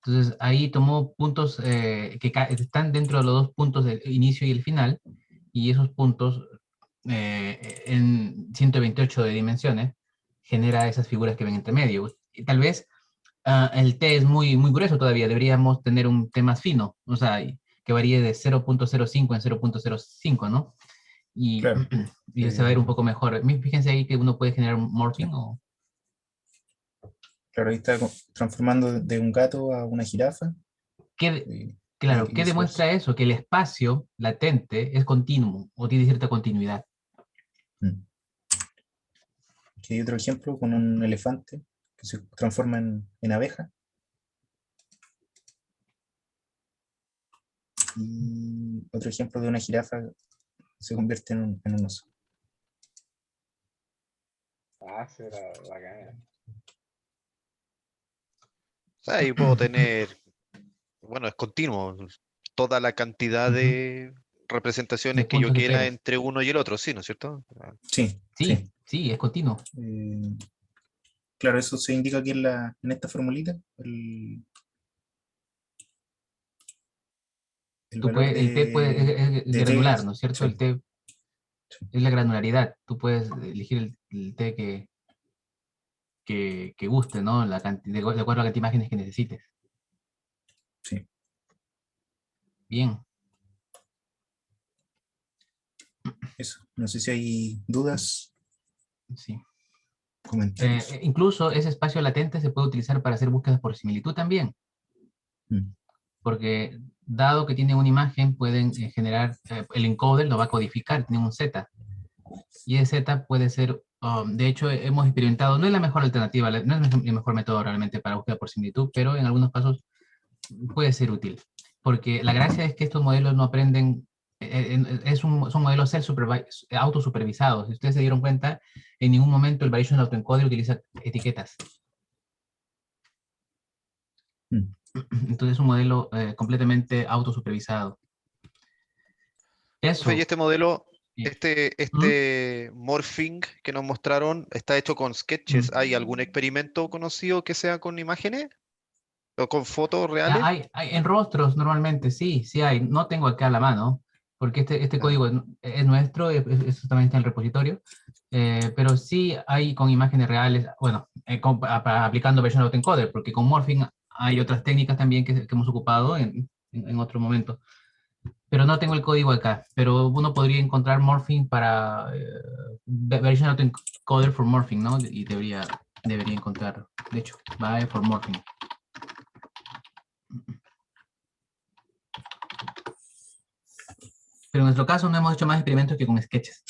Entonces ahí tomó puntos que están dentro de los dos puntos del inicio y el final, y esos puntos en 128 de dimensiones genera esas figuras que ven entre medio. Y tal vez el T es muy, muy grueso todavía, deberíamos tener un T más fino, o sea, que varíe de 0.05 en 0.05, ¿no? Y, claro. Y se va a ver un poco mejor. Fíjense ahí que uno puede generar un morphing. ¿O? Claro, ahí está transformando de un gato a una jirafa. Claro, ¿qué demuestra eso? Que el espacio latente es continuo o tiene cierta continuidad. Aquí hay otro ejemplo con un elefante que se transforma en abeja. Y otro ejemplo de una jirafa que se convierte en un oso. Será la gana. Ahí puedo tener, bueno, es continuo, toda la cantidad de representaciones que yo quiera entre uno y el otro, ¿sí, no es cierto? Sí, es continuo. Claro, eso se indica aquí en esta formulita. El T es granular, ¿no es cierto? Sí. El T es la granularidad. Tú puedes elegir el T que guste, ¿no? De acuerdo a la cantidad de imágenes que necesites. Sí. Bien. Eso. No sé si hay dudas. Sí. Comentarios. Incluso ese espacio latente se puede utilizar para hacer búsquedas por similitud también. Porque dado que tiene una imagen, pueden generar, el encoder lo va a codificar, tiene un Z. Y ese Z puede ser, de hecho hemos experimentado, no es la mejor alternativa, no es el mejor método realmente para búsqueda por similitud, pero en algunos casos puede ser útil. Porque la gracia es que estos modelos no aprenden son modelos autosupervisados. Si ustedes se dieron cuenta, en ningún momento el Variation Autoencoder utiliza etiquetas. Entonces es un modelo completamente autosupervisado. Eso. Y este modelo, este morphing que nos mostraron, está hecho con sketches. ¿Hay algún experimento conocido que sea con imágenes? ¿O con fotos reales? Hay en rostros normalmente, sí hay. No tengo acá a la mano, porque este código es nuestro, eso también está en el repositorio. Pero sí hay con imágenes reales, bueno, aplicando Variation Autoencoder, porque con morphing hay otras técnicas también que hemos ocupado en otro momento. Pero no tengo el código acá, pero uno podría encontrar morphing para Variation Autoencoder for morphing, ¿no? Y debería encontrarlo. De hecho, va for morphing. Pero en nuestro caso no hemos hecho más experimentos que con sketches.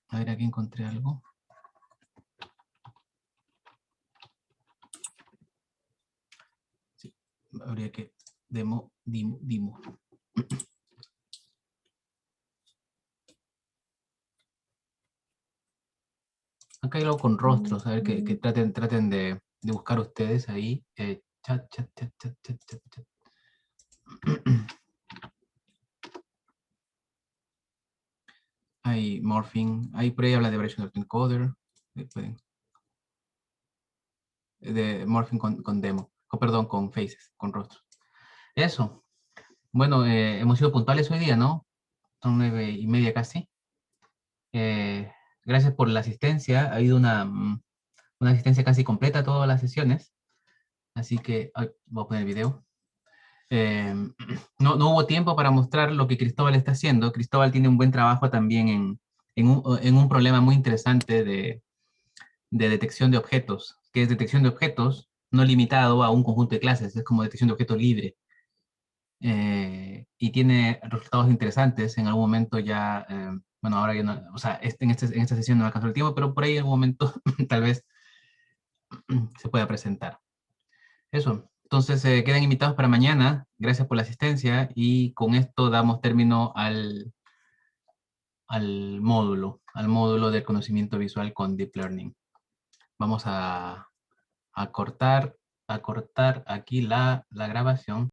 A ver, aquí encontré algo. Sí, habría que dimo. Acá hay algo con rostros, a ver que traten de buscar ustedes ahí. Chat. Hay morphing, ahí por ahí habla de Variation Autoencoder. De morphing con demo, perdón, con faces, con rostros. Eso. Bueno, hemos sido puntuales hoy día, ¿no? Son 9:30 casi. Gracias por la asistencia. Ha habido una asistencia casi completa a todas las sesiones. Así que voy a poner el video. No hubo tiempo para mostrar lo que Cristóbal está haciendo. Cristóbal tiene un buen trabajo también en un problema muy interesante de detección de objetos, que es detección de objetos no limitado a un conjunto de clases, es como detección de objetos libre. Y tiene resultados interesantes. En algún momento ya, bueno, ahora ya no, o sea, en esta sesión no alcanzó el tiempo, pero por ahí en algún momento tal vez se pueda presentar. Eso. Entonces, quedan invitados para mañana. Gracias por la asistencia y con esto damos término al módulo de conocimiento visual con Deep Learning. Vamos a cortar aquí la grabación.